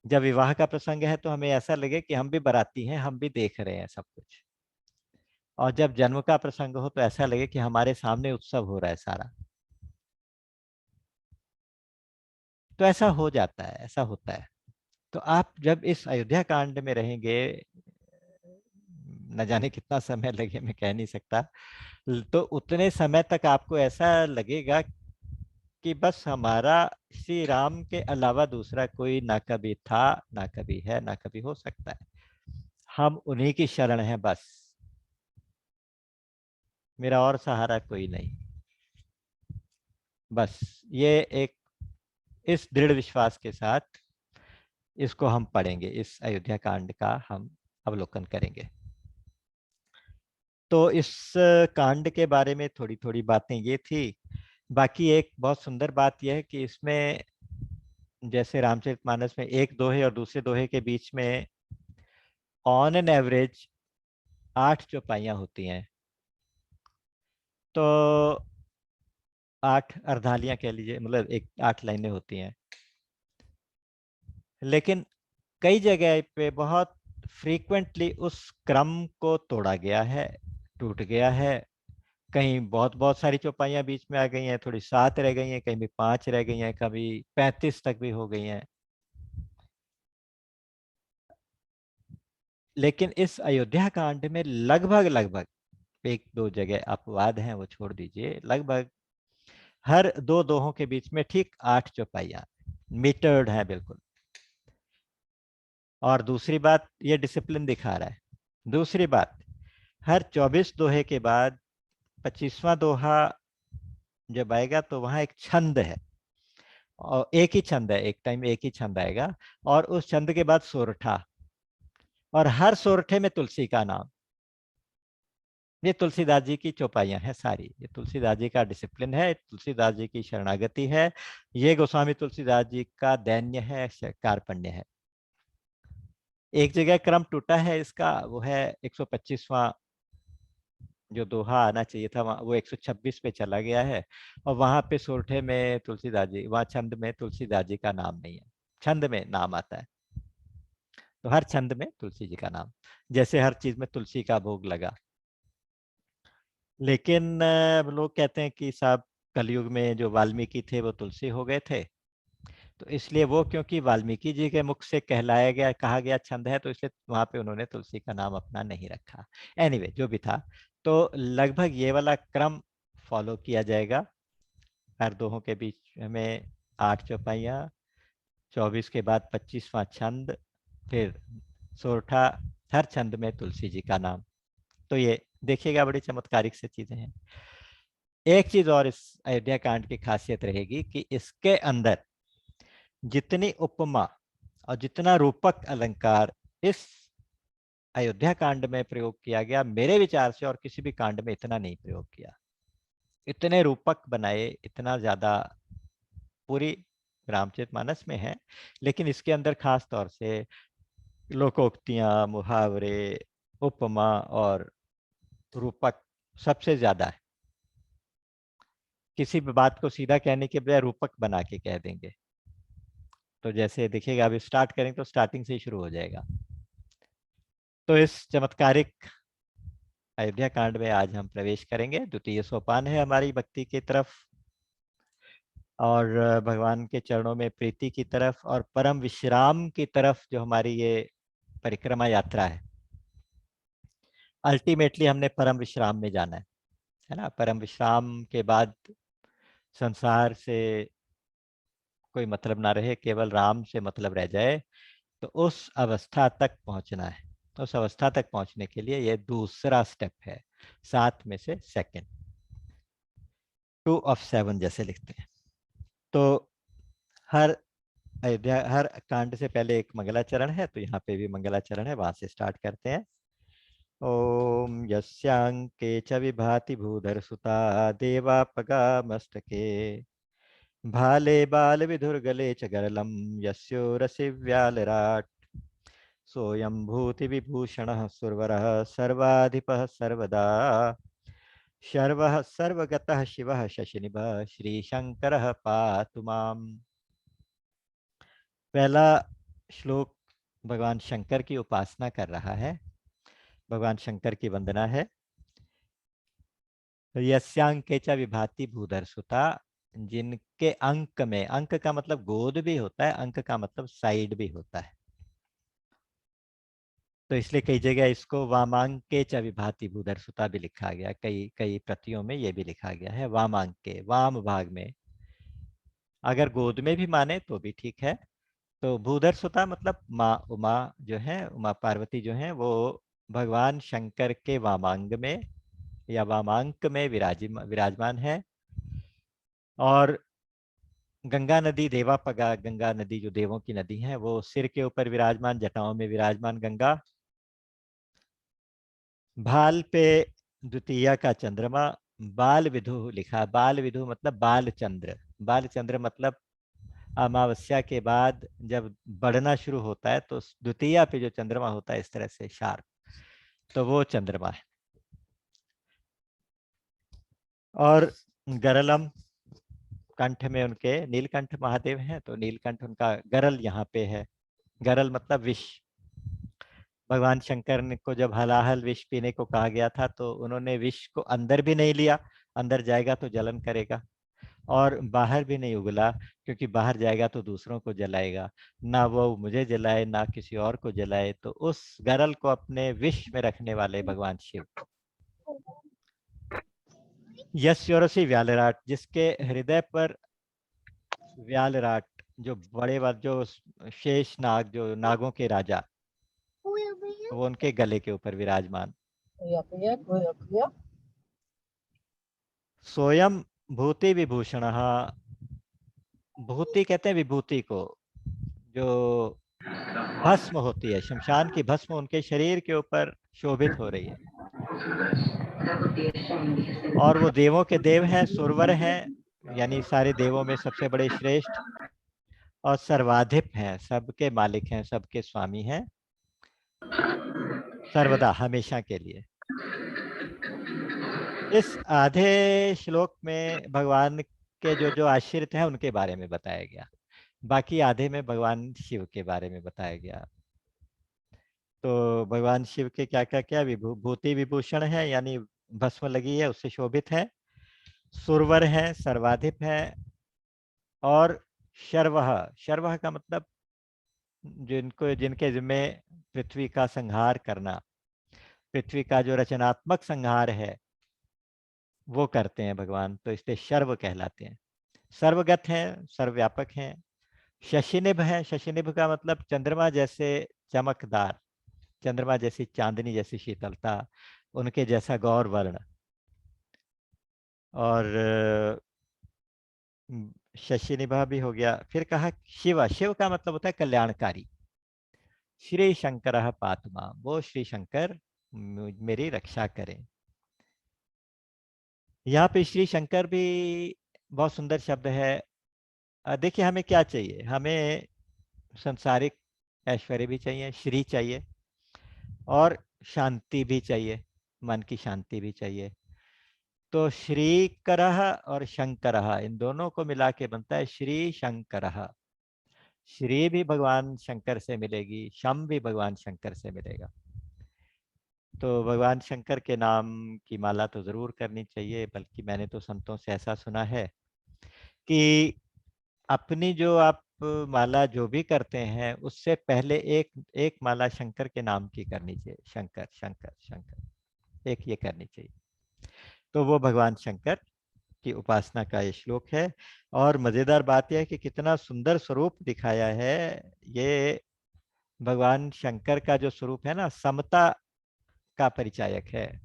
जब विवाह का प्रसंग है तो हमें ऐसा लगे कि हम भी बाराती हैं, हम भी देख रहे हैं सब कुछ। और जब जन्म का प्रसंग हो तो ऐसा लगे कि हमारे सामने उत्सव हो रहा है सारा। तो ऐसा हो जाता है, ऐसा होता है। तो आप जब इस अयोध्या कांड में रहेंगे, न जाने कितना समय लगे मैं कह नहीं सकता, तो उतने समय तक आपको ऐसा लगेगा कि बस हमारा श्री राम के अलावा दूसरा कोई ना कभी था, ना कभी है, ना कभी हो सकता है। हम उन्हीं की शरण है बस, मेरा और सहारा कोई नहीं। बस ये एक इस दृढ़ विश्वास के साथ इसको हम पढ़ेंगे, इस अयोध्या कांड का हम अवलोकन करेंगे। तो इस कांड के बारे में थोड़ी थोड़ी बातें ये थी। बाकी एक बहुत सुंदर बात यह है कि इसमें जैसे रामचरितमानस में एक दोहे और दूसरे दोहे के बीच में ऑन एन एवरेज 8 चौपाइयां होती हैं। तो 8 अर्धालियां कह लीजिए, मतलब एक 8 लाइनें होती हैं। लेकिन कई जगह पे बहुत फ्रीक्वेंटली उस क्रम को तोड़ा गया है, टूट गया है। कहीं बहुत बहुत सारी चौपाइयां बीच में आ गई हैं, थोड़ी 7 रह गई हैं, कहीं भी 5 रह गई हैं, कभी 35 तक भी हो गई हैं। लेकिन इस अयोध्या कांड में लगभग लगभग एक दो जगह अपवाद हैं, वो छोड़ दीजिए, लगभग हर दो दोहों के बीच में ठीक 8 चौपाइयां मीटर्ड है बिल्कुल। और दूसरी बात, ये डिसिप्लिन दिखा रहा है। दूसरी बात, हर 24 दोहे के बाद 25वां दोहा जब आएगा तो वहां एक छंद है, और एक ही छंद है, एक टाइम एक ही छंद आएगा, और उस छंद के बाद सोरठा, और हर सोरठे में तुलसी का नाम। ये तुलसीदास जी की चौपाइयां हैं सारी, ये तुलसीदास जी का डिसिप्लिन है, तुलसीदास जी की शरणागति है, ये गोस्वामी तुलसीदास जी का दैन्य है, कार्पण्य है। एक जगह क्रम टूटा है इसका, वो है 125वां जो दोहा आना चाहिए था, वो 126 पे चला गया है। और वहां पे सोरठे में तुलसीदास जी, वहां छंद में तुलसीदास जी का नाम नहीं है, छंद में नाम आता है। तो हर छंद में तुलसी जी का नाम, जैसे हर चीज में तुलसी का भोग लगा। लेकिन लोग कहते हैं कि साहब कलयुग में जो वाल्मीकि थे वो तुलसी हो गए थे, तो इसलिए वो, क्योंकि वाल्मीकि जी के मुख से कहलाया गया, कहा गया छंद है, तो इसलिए वहां पे उन्होंने तुलसी का नाम अपना नहीं रखा। एनीवे जो भी था, तो लगभग ये वाला क्रम फॉलो किया जाएगा। हर दोहों के बीच में 8 चौपाइयां, 24 के बाद 25वां छंद, फिर सोरठा, हर छंद में तुलसी जी का नाम। तो ये देखिएगा, बड़ी चमत्कारिक से चीजें हैं। एक चीज और इस अयोध्या कांड की खासियत रहेगी कि इसके अंदर जितनी उपमा और जितना रूपक अलंकार इस अयोध्या कांड में प्रयोग किया गया, मेरे विचार से और किसी भी कांड में इतना नहीं प्रयोग किया। इतने रूपक बनाए, इतना ज्यादा पूरी रामचरितमानस में है, लेकिन इसके अंदर खास तौर से लोकोक्तियां, मुहावरे, उपमा और रूपक सबसे ज्यादा है। किसी भी बात को सीधा कहने के बजाय रूपक बना के कह देंगे। तो जैसे देखिएगा, अभी स्टार्ट करें तो स्टार्टिंग से ही शुरू हो जाएगा। तो इस चमत्कारिक अयोध्या कांड में आज हम प्रवेश करेंगे। द्वितीय सोपान है हमारी भक्ति की तरफ, और भगवान के चरणों में प्रीति की तरफ, और परम विश्राम की तरफ, जो हमारी ये परिक्रमा यात्रा है। अल्टीमेटली हमने परम विश्राम में जाना है ना। परम विश्राम के बाद संसार से कोई मतलब ना रहे, केवल राम से मतलब रह जाए, तो उस अवस्था तक पहुंचना है। उस अवस्था तक पहुंचने के लिए ये दूसरा स्टेप है, 7 में से सेकंड, 2 of 7 जैसे लिखते हैं। तो हर अयोध्या, हर कांड से पहले एक मंगलाचरण है, तो यहाँ पे भी मंगलाचरण है, वहां से स्टार्ट करते हैं। ओम यस्यांके च विभाति भूधर सुता देवापगा मस्तके भाले बाल विधुर्गले च गरलम यस्योरसि व्यालराट सोयं भूति विभूषणः सुरवरः सर्वाधिपः सर्वदा शर्वः सर्वगतः शिवः शशिनिभः श्रीशंकरः पातु माम्। पहला श्लोक भगवान शंकर की उपासना कर रहा है, भगवान शंकर की वंदना है। यस्यांके च विभाति भूधर सुता, जिनके अंक में, अंक का मतलब गोद भी होता है, अंक का मतलब साइड भी होता है, तो इसलिए कई जगह इसको वामांके च विभाति भूधर सुता भी लिखा गया, कई कई प्रतियों में ये भी लिखा गया है वामांके, वाम भाग में। अगर गोद में भी माने तो भी ठीक है। तो भूधर सुता मतलब माँ उमा जो है, उमा पार्वती जो है, वो भगवान शंकर के वामांग में या वामांक में विराजमान है। और गंगा नदी देवापगा, गंगा नदी जो देवों की नदी है, वो सिर के ऊपर विराजमान, जटाओं में विराजमान गंगा। भाल पे द्वितीया का चंद्रमा, बाल विधु लिखा, बाल विधु मतलब बाल चंद्र, बाल चंद्र मतलब अमावस्या के बाद जब बढ़ना शुरू होता है तो द्वितीया पे जो चंद्रमा होता है इस तरह से शार्प, तो वो चंद्रमा है। और गरलम, कंठ में उनके नीलकंठ महादेव हैं, तो नीलकंठ उनका गरल यहाँ पे है। गरल मतलब विष। भगवान शंकर ने को जब हलाहल विष पीने को कहा गया था, तो उन्होंने विष को अंदर भी नहीं लिया, अंदर जाएगा तो जलन करेगा, और बाहर भी नहीं उगला, क्योंकि बाहर जाएगा तो दूसरों को जलाएगा, ना वो मुझे जलाए ना किसी और को जलाए। तो उस गरल को अपने विष में रखने वाले भगवान शिव। यस्योरसी व्यालराट, जिसके हृदय पर व्यालराट, जो बड़े जो शेष नाग, जो नागों के राजा, वो उनके गले के ऊपर विराजमान। सोयम भूति विभूषण, भूति कहते हैं विभूति को, जो भस्म होती है, शमशान की भस्म उनके शरीर के ऊपर शोभित हो रही है। और वो देवों के देव हैं, सुरवर हैं, यानी सारे देवों में सबसे बड़े श्रेष्ठ, और सर्वाधिप हैं, सबके मालिक हैं, सबके स्वामी हैं, सर्वदा हमेशा के लिए। इस आधे श्लोक में भगवान के जो जो आश्रित हैं उनके बारे में बताया गया, बाकी आधे में भगवान शिव के बारे में बताया गया। तो भगवान शिव के क्या क्या क्या भूति विभूषण है, यानी भस्म लगी है उससे शोभित है, सुरवर है, सर्वाधिप है, और शर्वः, शर्वः का मतलब जिनको, जिनके जिम्मे पृथ्वी का संहार करना, पृथ्वी का जो रचनात्मक संहार है वो करते हैं भगवान, तो इसलिए शर्व कहलाते हैं। सर्वगत हैं, सर्वव्यापक हैं। शशिनिभ है, शशिनिभ का मतलब चंद्रमा जैसे चमकदार, चंद्रमा जैसी चांदनी जैसी शीतलता, उनके जैसा गौर वर्ण। और शशिनिभा भी हो गया। फिर कहा शिव, शिव का मतलब होता है कल्याणकारी। श्री शंकर पातुमा, वो श्री शंकर मेरी रक्षा करें। यहाँ पे श्री शंकर भी बहुत सुंदर शब्द है। देखिए हमें क्या चाहिए, हमें संसारिक ऐश्वर्य भी चाहिए, श्री चाहिए, और शांति भी चाहिए, मन की शांति भी चाहिए। तो श्री करह और शंकरः, इन दोनों को मिला के बनता है श्री शंकरः। श्री भी भगवान शंकर से मिलेगी, शम भी भगवान शंकर से मिलेगा। तो भगवान शंकर के नाम की माला तो जरूर करनी चाहिए, बल्कि मैंने तो संतों से ऐसा सुना है कि अपनी जो आप माला जो भी करते हैं उससे पहले एक एक माला शंकर के नाम की करनी चाहिए, शंकर शंकर शंकर, एक ये करनी चाहिए। तो वो भगवान शंकर की उपासना का ये श्लोक है। और मजेदार बात यह है कि कितना सुंदर स्वरूप दिखाया है। ये भगवान शंकर का जो स्वरूप है ना, समता का परिचायक है।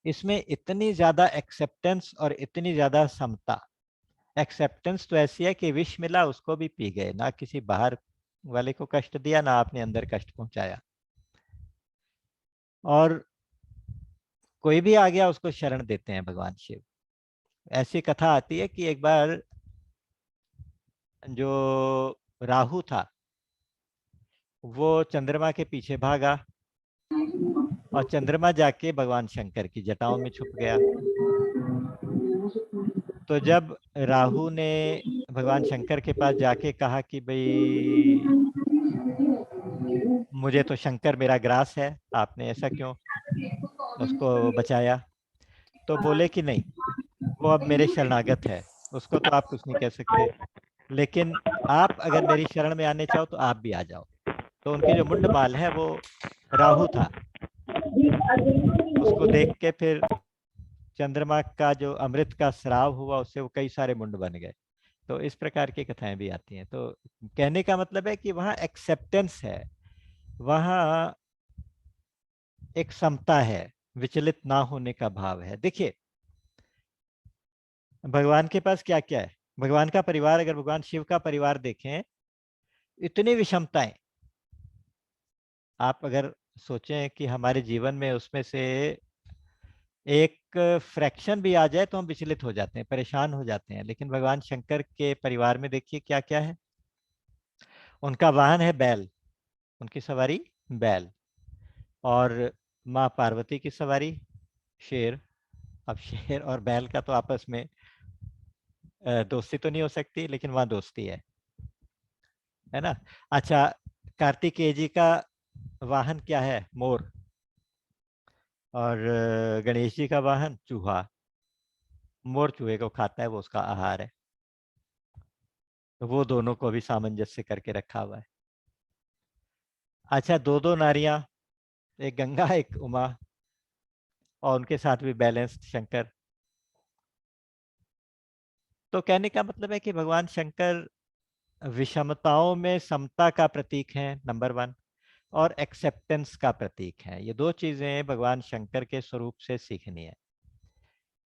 इसमें इतनी ज्यादा एक्सेप्टेंस और इतनी ज्यादा समता। एक्सेप्टेंस तो ऐसी है कि विष मिला उसको भी पी गए, ना किसी बाहर वाले को कष्ट दिया, ना आपने अंदर कष्ट पहुंचाया। और कोई भी आ गया उसको शरण देते हैं भगवान शिव। ऐसी कथा आती है कि एक बार जो राहु था वो चंद्रमा के पीछे भागा और चंद्रमा जाके भगवान शंकर की जटाओं में छुप गया। तो जब राहु ने भगवान शंकर के पास जाके कहा कि भाई मुझे तो शंकर मेरा ग्रास है, आपने ऐसा क्यों उसको बचाया, तो बोले कि नहीं, वो अब मेरे शरणागत है, उसको तो आप कुछ नहीं कह सकते, लेकिन आप अगर मेरी शरण में आने चाहो तो आप भी आ जाओ। तो उनके जो मुंड माल है वो राहु था। उसको देख के फिर चंद्रमा का जो अमृत का स्राव हुआ उससे वो कई सारे मुंड बन गए। तो इस प्रकार की कथाएं भी आती हैं। तो कहने का मतलब है कि वहाँ एक्सेप्टेंस है, वहाँ एक समता है, विचलित ना होने का भाव है। देखिए भगवान के पास क्या क्या है, भगवान का परिवार, अगर भगवान शिव का परिवार देखें, इतनी विषमताएं। आप अगर सोचें कि हमारे जीवन में उसमें से एक फ्रैक्शन भी आ जाए तो हम विचलित हो जाते हैं, परेशान हो जाते हैं। लेकिन भगवान शंकर के परिवार में देखिए क्या क्या है। उनका वाहन है बैल, उनकी सवारी बैल, और माँ पार्वती की सवारी शेर। अब शेर और बैल का तो आपस में दोस्ती तो नहीं हो सकती, लेकिन वहां दोस्ती है ना। अच्छा, कार्तिकेय जी का वाहन क्या है, मोर, और गणेश जी का वाहन चूहा। मोर चूहे को खाता है, वो उसका आहार है। तो वो दोनों को भी सामंजस्य करके रखा हुआ है। अच्छा, दो दो नारियां, एक गंगा एक उमा, और उनके साथ भी बैलेंस्ड शंकर। तो कहने का मतलब है कि भगवान शंकर विषमताओं में समता का प्रतीक है, नंबर वन, और एक्सेप्टेंस का प्रतीक है। ये दो चीजें भगवान शंकर के स्वरूप से सीखनी है।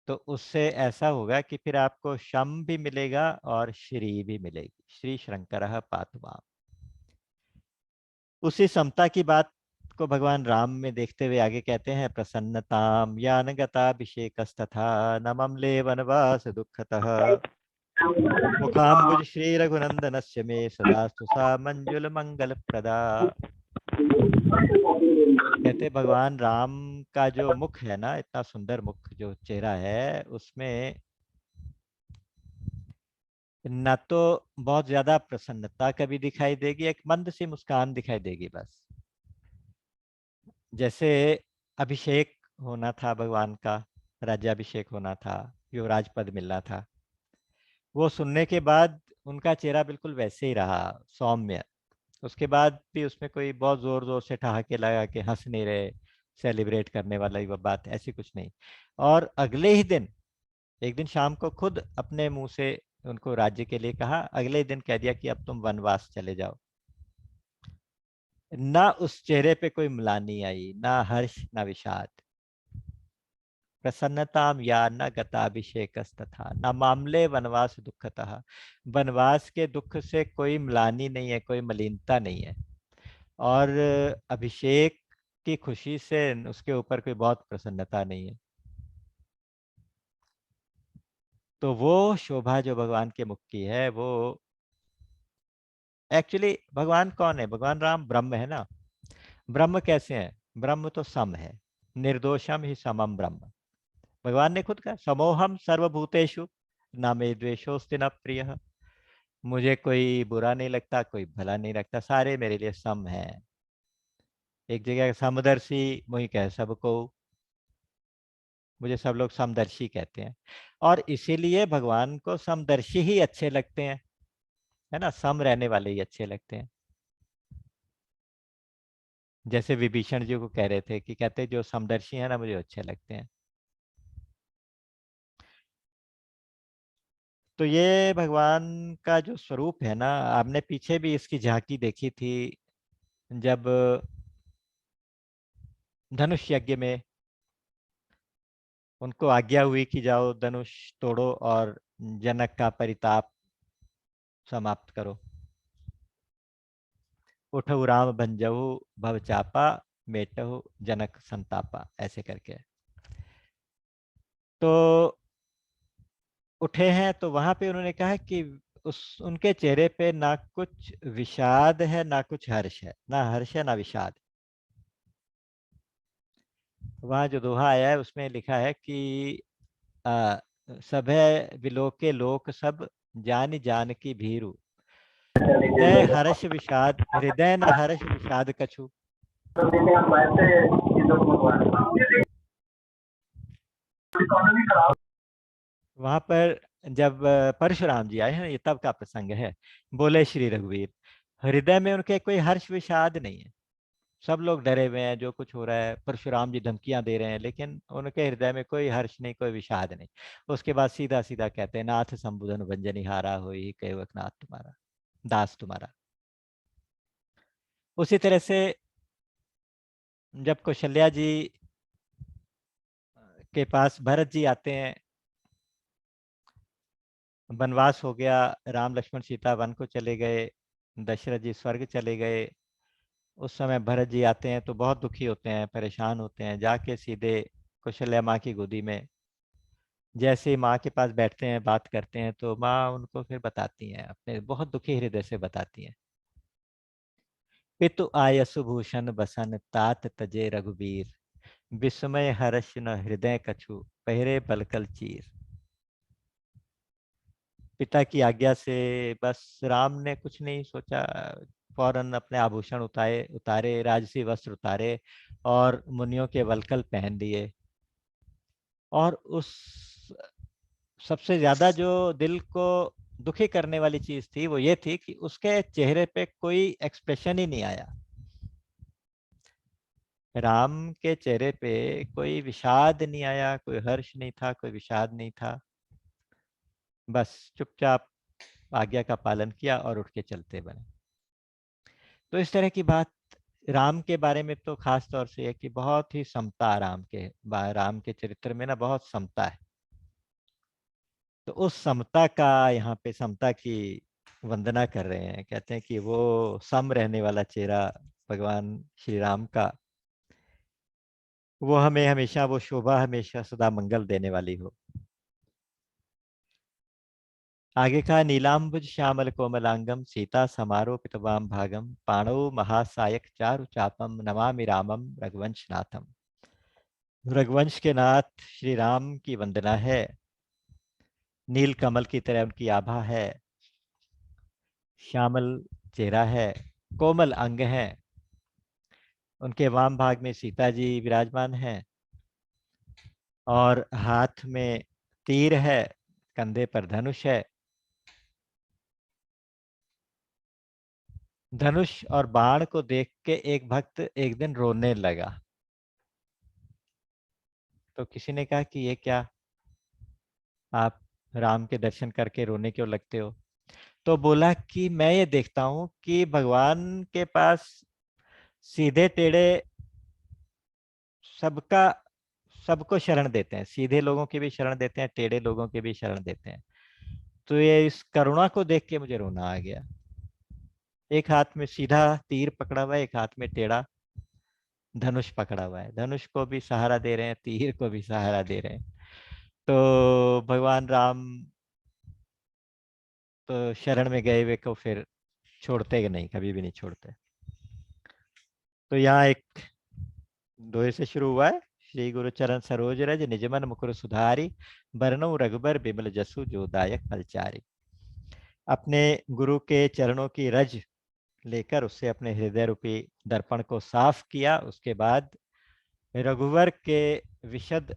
तो उससे ऐसा होगा कि फिर आपको शम भी मिलेगा और श्री भी मिलेगी। श्री शंकर पातुमाम। उसी समता की बात को भगवान राम में देखते हुए आगे कहते हैं, प्रसन्नताम यानगताभिषेकस्तथा नमम्ले वनवास दुःखतः मुखाम्बुज श्री रघुनंदनस्य मे सदास्तु सा मंजुल मंगल प्रदा। कहते भगवान राम का जो मुख है ना, इतना सुंदर मुख, जो चेहरा है, उसमें न तो बहुत ज्यादा प्रसन्नता कभी दिखाई देगी, एक मंद सी मुस्कान दिखाई देगी बस। जैसे अभिषेक होना था भगवान का, राज्याभिषेक होना था, युवराज पद मिलना था, वो सुनने के बाद उनका चेहरा बिल्कुल वैसे ही रहा, सौम्य। उसके बाद भी उसमें कोई बहुत जोर जोर से ठहाके लगा के हंस नहीं रहे, सेलिब्रेट करने वाला ही वो बात, ऐसी कुछ नहीं। और अगले ही दिन, एक दिन शाम को खुद अपने मुंह से उनको राज्य के लिए कहा, अगले दिन कह दिया कि अब तुम वनवास चले जाओ। ना उस चेहरे पे कोई म्लानी आई, ना हर्ष ना विषाद। प्रसन्नताम या न गताभिषेकस्तथा न मामले वनवास दुखतः। वनवास के दुख से कोई म्लानी नहीं है, कोई मलिनता नहीं है। और अभिषेक की खुशी से उसके ऊपर कोई बहुत प्रसन्नता नहीं है। तो वो शोभा जो भगवान के मुख की है, वो एक्चुअली भगवान कौन है, भगवान राम ब्रह्म है ना। ब्रह्म कैसे हैं, ब्रह्म तो सम है, निर्दोषम ही समम ब्रह्म। भगवान ने खुद कहा, समोहम सर्वभूतेषु न मे द्वेषोस्ति न प्रियः। मुझे कोई बुरा नहीं लगता, कोई भला नहीं लगता, सारे मेरे लिए सम है। एक जगह समदर्शी मोहि कह सबको, मुझे सब लोग समदर्शी कहते हैं। और इसीलिए भगवान को समदर्शी ही अच्छे लगते हैं। है ना, सम रहने वाले ही अच्छे लगते हैं। जैसे विभीषण जी को कह रहे थे कि कहते जो समदर्शी है ना मुझे अच्छे लगते हैं। तो ये भगवान का जो स्वरूप है ना, आपने पीछे भी इसकी झांकी देखी थी जब धनुष यज्ञ में उनको आज्ञा हुई कि जाओ धनुष तोड़ो और जनक का परिताप समाप्त करो। उठऊ राम भंजऊ भव चापा, मेटहु जनक संतापा, ऐसे करके। तो उठे हैं तो वहां पे उन्होंने कहा कि उस उनके चेहरे पे ना कुछ विषाद है ना कुछ हर्ष है, ना हर्ष है ना विषाद। वहां जो दोहा आया है उसमें लिखा है कि आ, सभय विलोके लोक सब, जान जान की भीरु, हृदय हर्ष विषाद, हृदय न हर्ष विषाद कछु। वहां पर जब परशुराम जी आए हैं, ये तब का प्रसंग है। बोले श्री रघुवीर, हृदय में उनके कोई हर्ष विषाद नहीं है। सब लोग डरे हुए हैं, जो कुछ हो रहा है, परशुराम जी धमकियां दे रहे हैं, लेकिन उनके हृदय में कोई हर्ष नहीं, कोई विषाद नहीं। उसके बाद सीधा सीधा कहते हैं, नाथ संबुधन भंजनिहारा होई कैवक नाथ तुम्हारा, दास तुम्हारा। उसी तरह से जब कौशल्या जी के पास भरत जी आते हैं, वनवास हो गया, राम लक्ष्मण सीता वन को चले गए, दशरथ जी स्वर्ग चले गए। उस समय भरत जी आते हैं तो बहुत दुखी होते हैं, परेशान होते हैं, जाके सीधे कौशल्या माँ की गोदी में जैसे ही माँ के पास बैठते हैं, बात करते हैं, तो माँ उनको फिर बताती हैं, अपने बहुत दुखी हृदय से बताती हैं। पितु आयसु भूषण बसन, तात तजे रघुबीर, विस्मय हर्ष न हृदय कछु, पहरे बलकल चीर। पिता की आज्ञा से बस राम ने कुछ नहीं सोचा, फौरन अपने आभूषण उतारे उतारे, राजसी वस्त्र उतारे और मुनियों के वलकल पहन लिए। और उस सबसे ज्यादा जो दिल को दुखी करने वाली चीज थी वो ये थी कि उसके चेहरे पे कोई एक्सप्रेशन ही नहीं आया। राम के चेहरे पे कोई विषाद नहीं आया, कोई हर्ष नहीं था, कोई विषाद नहीं था। बस चुपचाप आज्ञा का पालन किया और उठ के चलते बने। तो इस तरह की बात राम के बारे में तो खास तौर से है कि बहुत ही समता राम के चरित्र में ना बहुत समता है। तो उस समता का यहाँ पे समता की वंदना कर रहे हैं, कहते हैं कि वो सम रहने वाला चेहरा भगवान श्री राम का, वो हमें हमेशा, वो शोभा हमेशा सदा मंगल देने वाली हो। आगे का, नीलाम्बुज श्यामल कोमलांगम, सीता समारोपित वाम भागम, पाणौ महासायक चारु चापम, नमामि रामम रघुवंश नाथम। रघुवंश के नाथ श्री राम की वंदना है। नील कमल की तरह उनकी आभा है, श्यामल चेहरा है, कोमल अंग है, उनके वाम भाग में सीता जी विराजमान हैं और हाथ में तीर है, कंधे पर धनुष है। धनुष और बाण को देख के एक भक्त एक दिन रोने लगा। तो किसी ने कहा कि ये क्या, आप राम के दर्शन करके रोने क्यों लगते हो? तो बोला कि मैं ये देखता हूं कि भगवान के पास सीधे टेढ़े सबका, सबको शरण देते हैं, सीधे लोगों की भी शरण देते हैं, टेढ़े लोगों की भी शरण देते हैं। तो ये इस करुणा को देख के मुझे रोना आ गया। एक हाथ में सीधा तीर पकड़ा हुआ है, एक हाथ में टेढ़ा धनुष पकड़ा हुआ है, धनुष को भी सहारा दे रहे हैं, तीर को भी सहारा दे रहे हैं। तो भगवान राम तो शरण में गए हुए को फिर छोड़ते नहीं, कभी भी नहीं छोड़ते। तो यहाँ एक दोहे से शुरू हुआ है, श्री गुरु चरण सरोज रज निजमन मुकुर सुधारी, बरनऊ रघुबर बिमल जसु जो दायक फलचारी। अपने गुरु के चरणों की रज लेकर उससे अपने हृदय रूपी दर्पण को साफ किया। उसके बाद रघुवर के विशद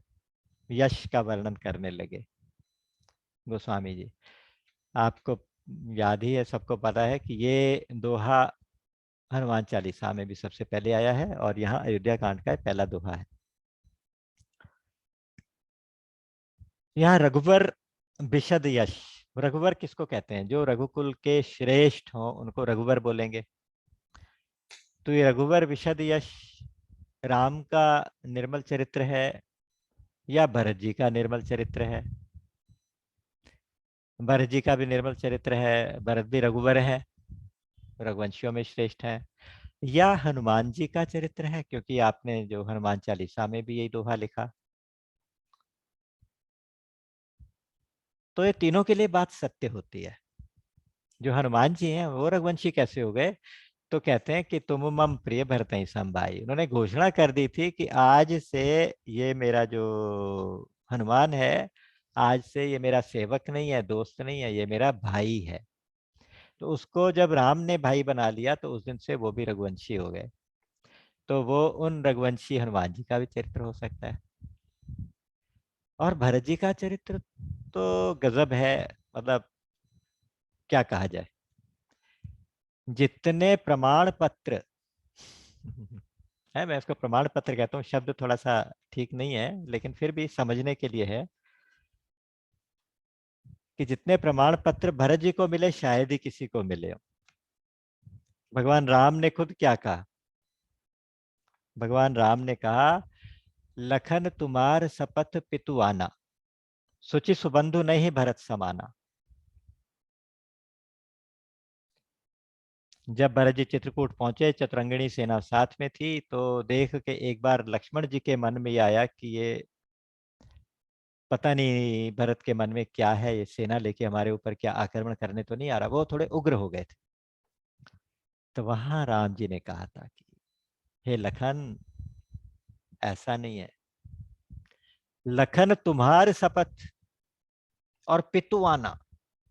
यश का वर्णन करने लगे गोस्वामी जी। आपको याद ही है, सबको पता है कि ये दोहा हनुमान चालीसा में भी सबसे पहले आया है और यहाँ अयोध्या कांड का पहला दोहा है। यहाँ रघुवर विशद यश, रघुवर किसको कहते हैं? जो रघुकुल के श्रेष्ठ हो उनको रघुवर बोलेंगे। तो ये रघुवर विशद यश राम का निर्मल चरित्र है या भरत जी का निर्मल चरित्र है? भरत जी का भी निर्मल चरित्र है, भरत भी रघुवर है, रघुवंशियों में श्रेष्ठ है। या हनुमान जी का चरित्र है, क्योंकि आपने जो हनुमान चालीसा में भी यही दोहा लिखा। तो ये तीनों के लिए बात सत्य होती है। जो हनुमान जी हैं वो रघुवंशी कैसे हो गए? तो कहते हैं कि तुम मम प्रिय भरतहि सम भाई। उन्होंने घोषणा कर दी थी कि आज से ये मेरा जो हनुमान है, आज से ये मेरा सेवक नहीं है, दोस्त नहीं है, ये मेरा भाई है। तो उसको जब राम ने भाई बना लिया तो उस दिन से वो भी रघुवंशी हो गए। तो वो उन रघुवंशी हनुमान जी का भी चरित्र हो सकता है। और भरत जी का चरित्र तो गजब है, मतलब क्या कहा जाए। जितने प्रमाण पत्र है, मैं इसको प्रमाण पत्र कहता हूँ, शब्द थोड़ा सा ठीक नहीं है लेकिन फिर भी समझने के लिए है कि जितने प्रमाण पत्र भरत जी को मिले शायद ही किसी को मिले हो। भगवान राम ने खुद क्या कहा? भगवान राम ने कहा, लखन तुम्हार सपथ पितुआना, सुचि सुबंधु नहीं भरत समाना। जब भरत जी चित्रकूट पहुंचे, चतुरंगिणी सेना साथ में थी, तो देख के एक बार लक्ष्मण जी के मन में ये आया कि ये पता नहीं भरत के मन में क्या है, ये सेना लेके हमारे ऊपर क्या आक्रमण करने तो नहीं आ रहा। वो थोड़े उग्र हो गए थे। तो वहां राम जी ने कहा था कि हे लखन, ऐसा नहीं है। लखन तुम्हार शपथ और पितुआना,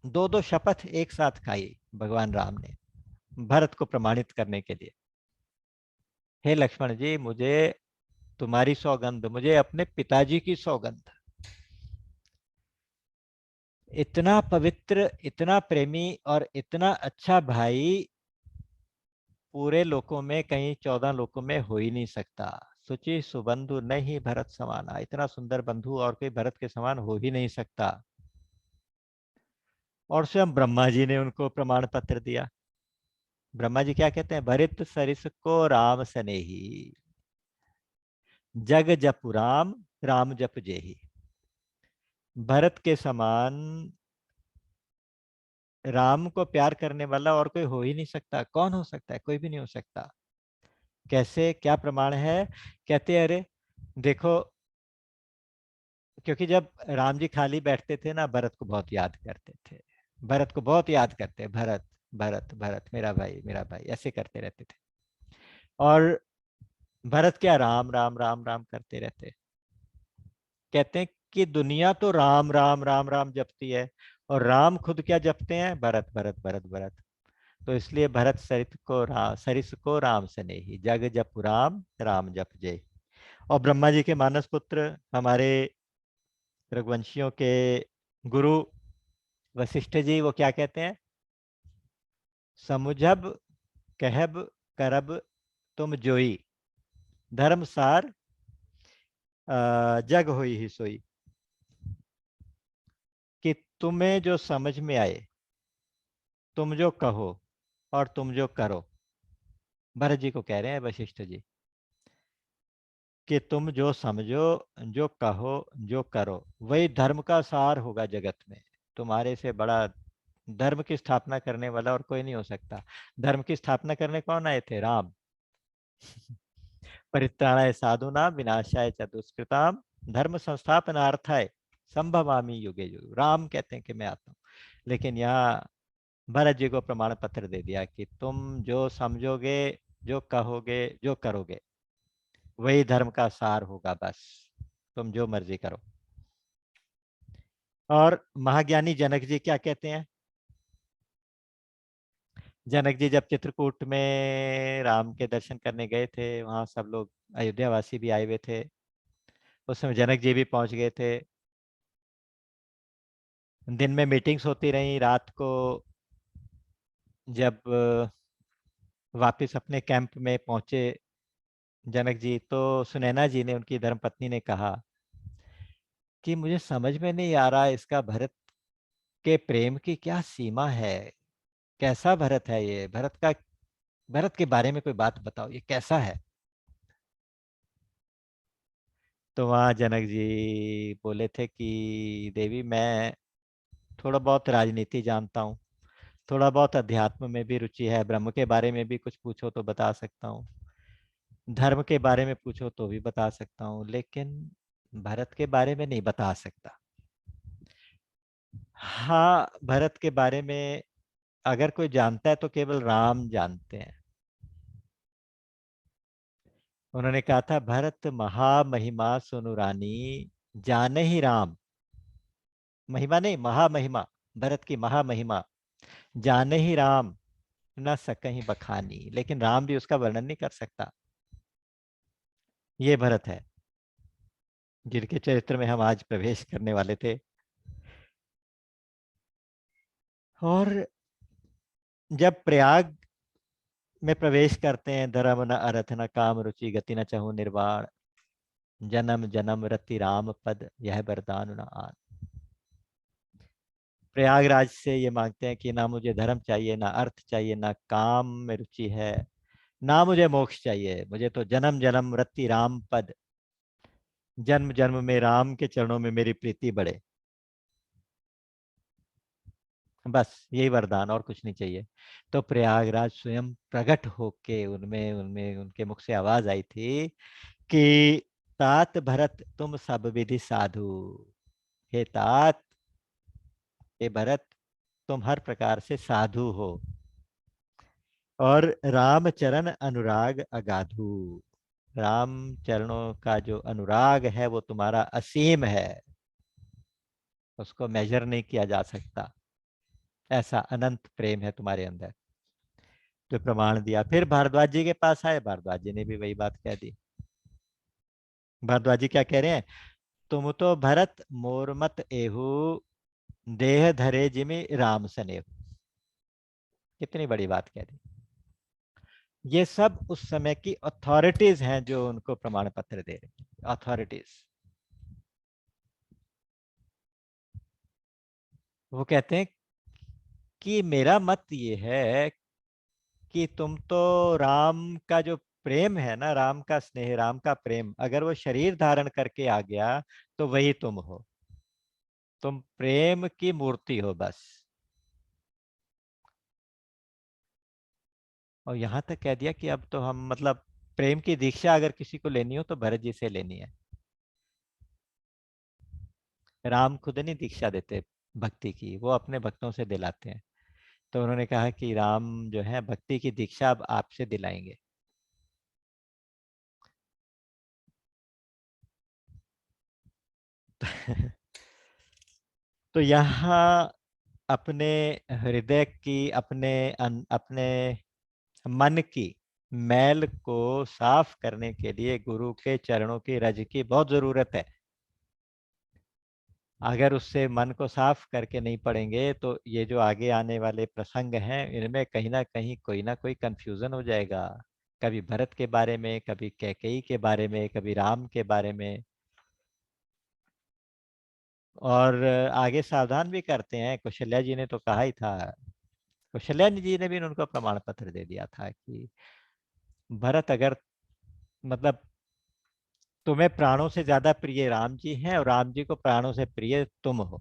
दो दो शपथ एक साथ खाई भगवान राम ने भरत को प्रमाणित करने के लिए। हे लक्ष्मण जी, मुझे तुम्हारी सौगंध, मुझे अपने पिताजी की सौगंध। इतना पवित्र, इतना प्रेमी और इतना अच्छा भाई पूरे लोकों में, कहीं 14 लोकों में हो ही नहीं सकता। सुचि सुबंधु नहीं भरत समाना, इतना सुंदर बंधु और कोई भरत के समान हो ही नहीं सकता। और स्वयं ब्रह्मा जी ने उनको प्रमाण पत्र दिया। ब्रह्मा जी क्या कहते हैं? भरित सरिस को राम सनेही, जग जपु राम, राम जप जेही। भरत के समान राम को प्यार करने वाला और कोई हो ही नहीं सकता। कौन हो सकता है? कोई भी नहीं हो सकता। कैसे? क्या प्रमाण है? कहते हैं, अरे देखो, क्योंकि जब राम जी खाली बैठते थे ना, भरत को बहुत याद करते थे। भरत को बहुत याद करते, भरत भरत भरत मेरा भाई ऐसे करते रहते थे। और भरत क्या, राम राम राम राम करते रहते। कहते हैं कि दुनिया तो राम राम राम राम जपती है और राम खुद क्या जपते हैं? भरत भरत भरत भरत। तो इसलिए भरत सरिस को राम सनेही, जग जप राम, राम जप जय। और ब्रह्मा जी के मानस पुत्र हमारे रघुवंशियों के गुरु वशिष्ठ जी, वो क्या कहते हैं? समुझब कहब करब तुम जोई, धर्म सार जग होई ही सोई। कि तुम्हें जो समझ में आए, तुम जो कहो और तुम जो करो। भरत जी को कह रहे हैं वशिष्ठ जी कि तुम जो समझो, जो कहो, जो करो, वही धर्म का सार होगा जगत में। तुम्हारे से बड़ा धर्म की स्थापना करने वाला और कोई नहीं हो सकता। धर्म की स्थापना करने कौन आए थे? राम। परित्राणाय साधूनां विनाशाय च दुष्कृतां धर्म संस्थापनार्थाय संभवामि युगे युगे। राम कहते हैं कि मैं आता हूँ। लेकिन यहाँ भरत जी को प्रमाण पत्र दे दिया कि तुम जो समझोगे, जो कहोगे, जो करोगे, वही धर्म का सार होगा। बस तुम जो मर्जी करो। और महाज्ञानी जनक जी क्या कहते हैं? जनक जी जब चित्रकूट में राम के दर्शन करने गए थे, वहां सब लोग अयोध्या वासी भी आए हुए थे। उस समय जनक जी भी पहुंच गए थे। दिन में मीटिंग्स होती रही, रात को जब वापस अपने कैंप में पहुंचे जनक जी, तो सुनैना जी ने, उनकी धर्मपत्नी ने कहा कि मुझे समझ में नहीं आ रहा इसका भरत के प्रेम की क्या सीमा है। कैसा भरत है ये? भरत के बारे में कोई बात बताओ, ये कैसा है? तो वहाँ जनक जी बोले थे कि देवी, मैं थोड़ा बहुत राजनीति जानता हूँ, थोड़ा बहुत अध्यात्म में भी रुचि है, ब्रह्म के बारे में भी कुछ पूछो तो बता सकता हूँ, धर्म के बारे में पूछो तो भी बता सकता हूँ, लेकिन भरत के बारे में नहीं बता सकता। हाँ, भरत के बारे में अगर कोई जानता है तो केवल राम जानते हैं। उन्होंने कहा था, भरत महामहिमा सुनु रानी, जाने ही राम। महिमा नहीं, महामहिमा, भरत की महामहिमा, जाने ही राम, न सकहीं बखानी। लेकिन राम भी उसका वर्णन नहीं कर सकता। ये भरत है जिनके चरित्र में हम आज प्रवेश करने वाले थे। और जब प्रयाग में प्रवेश करते हैं, धर्म न अर्थ न काम रुचि गति न चहु निर्वाण, जन्म जन्म रति राम पद यह वरदान न आन। प्रयागराज से ये मांगते हैं कि ना मुझे धर्म चाहिए, ना अर्थ चाहिए, ना काम में रुचि है, ना मुझे मोक्ष चाहिए, मुझे तो जन्म जन्म रति राम पद, जन्म जन्म में राम के चरणों में मेरी प्रीति बढ़े, बस यही वरदान, और कुछ नहीं चाहिए। तो प्रयागराज स्वयं प्रकट होके उनमें उनमें उनके मुख से आवाज आई थी कि तात भरत तुम सब विधि साधु। हे तात, हे भरत, तुम हर प्रकार से साधु हो, और रामचरण अनुराग अगाधु। राम चरणों का जो अनुराग है वो तुम्हारा असीम है, उसको मेजर नहीं किया जा सकता। ऐसा अनंत प्रेम है तुम्हारे अंदर। जो प्रमाण दिया, फिर भारद्वाज जी के पास आए, भारद्वाज जी ने भी वही बात कह दी। भारद्वाज जी क्या कह रहे हैं? तुम तो भरत मोर मत एहू, देह धरे जिमि राम सनेहु। कितनी बड़ी बात कह दी। ये सब उस समय की अथॉरिटीज हैं जो उनको प्रमाण पत्र दे रही, अथॉरिटीज। वो कहते हैं कि मेरा मत ये है कि तुम तो राम का जो प्रेम है ना, राम का स्नेह, राम का प्रेम, अगर वो शरीर धारण करके आ गया तो वही तुम हो। तुम प्रेम की मूर्ति हो बस। और यहां तक कह दिया कि अब तो हम, मतलब प्रेम की दीक्षा अगर किसी को लेनी हो तो भरत जी से लेनी है। राम खुद नहीं दीक्षा देते भक्ति की, वो अपने भक्तों से दिलाते हैं। तो उन्होंने कहा कि राम जो है भक्ति की दीक्षा अब आपसे दिलाएंगे। तो यहाँ अपने हृदय की, अपने मन की मैल को साफ करने के लिए गुरु के चरणों की रज की बहुत जरूरत है। अगर उससे मन को साफ करके नहीं पढ़ेंगे तो ये जो आगे आने वाले प्रसंग हैं इनमें कहीं ना कोई कंफ्यूजन हो जाएगा। कभी भरत के बारे में, कभी कैकेयी के बारे में, कभी राम के बारे में। और आगे सावधान भी करते हैं, कौशल्या जी ने तो कहा ही था, कौशल्या जी ने भी उनको प्रमाण पत्र दे दिया था कि भरत अगर, मतलब तुम्हें प्राणों से ज्यादा प्रिय राम जी हैं और राम जी को प्राणों से प्रिय तुम हो।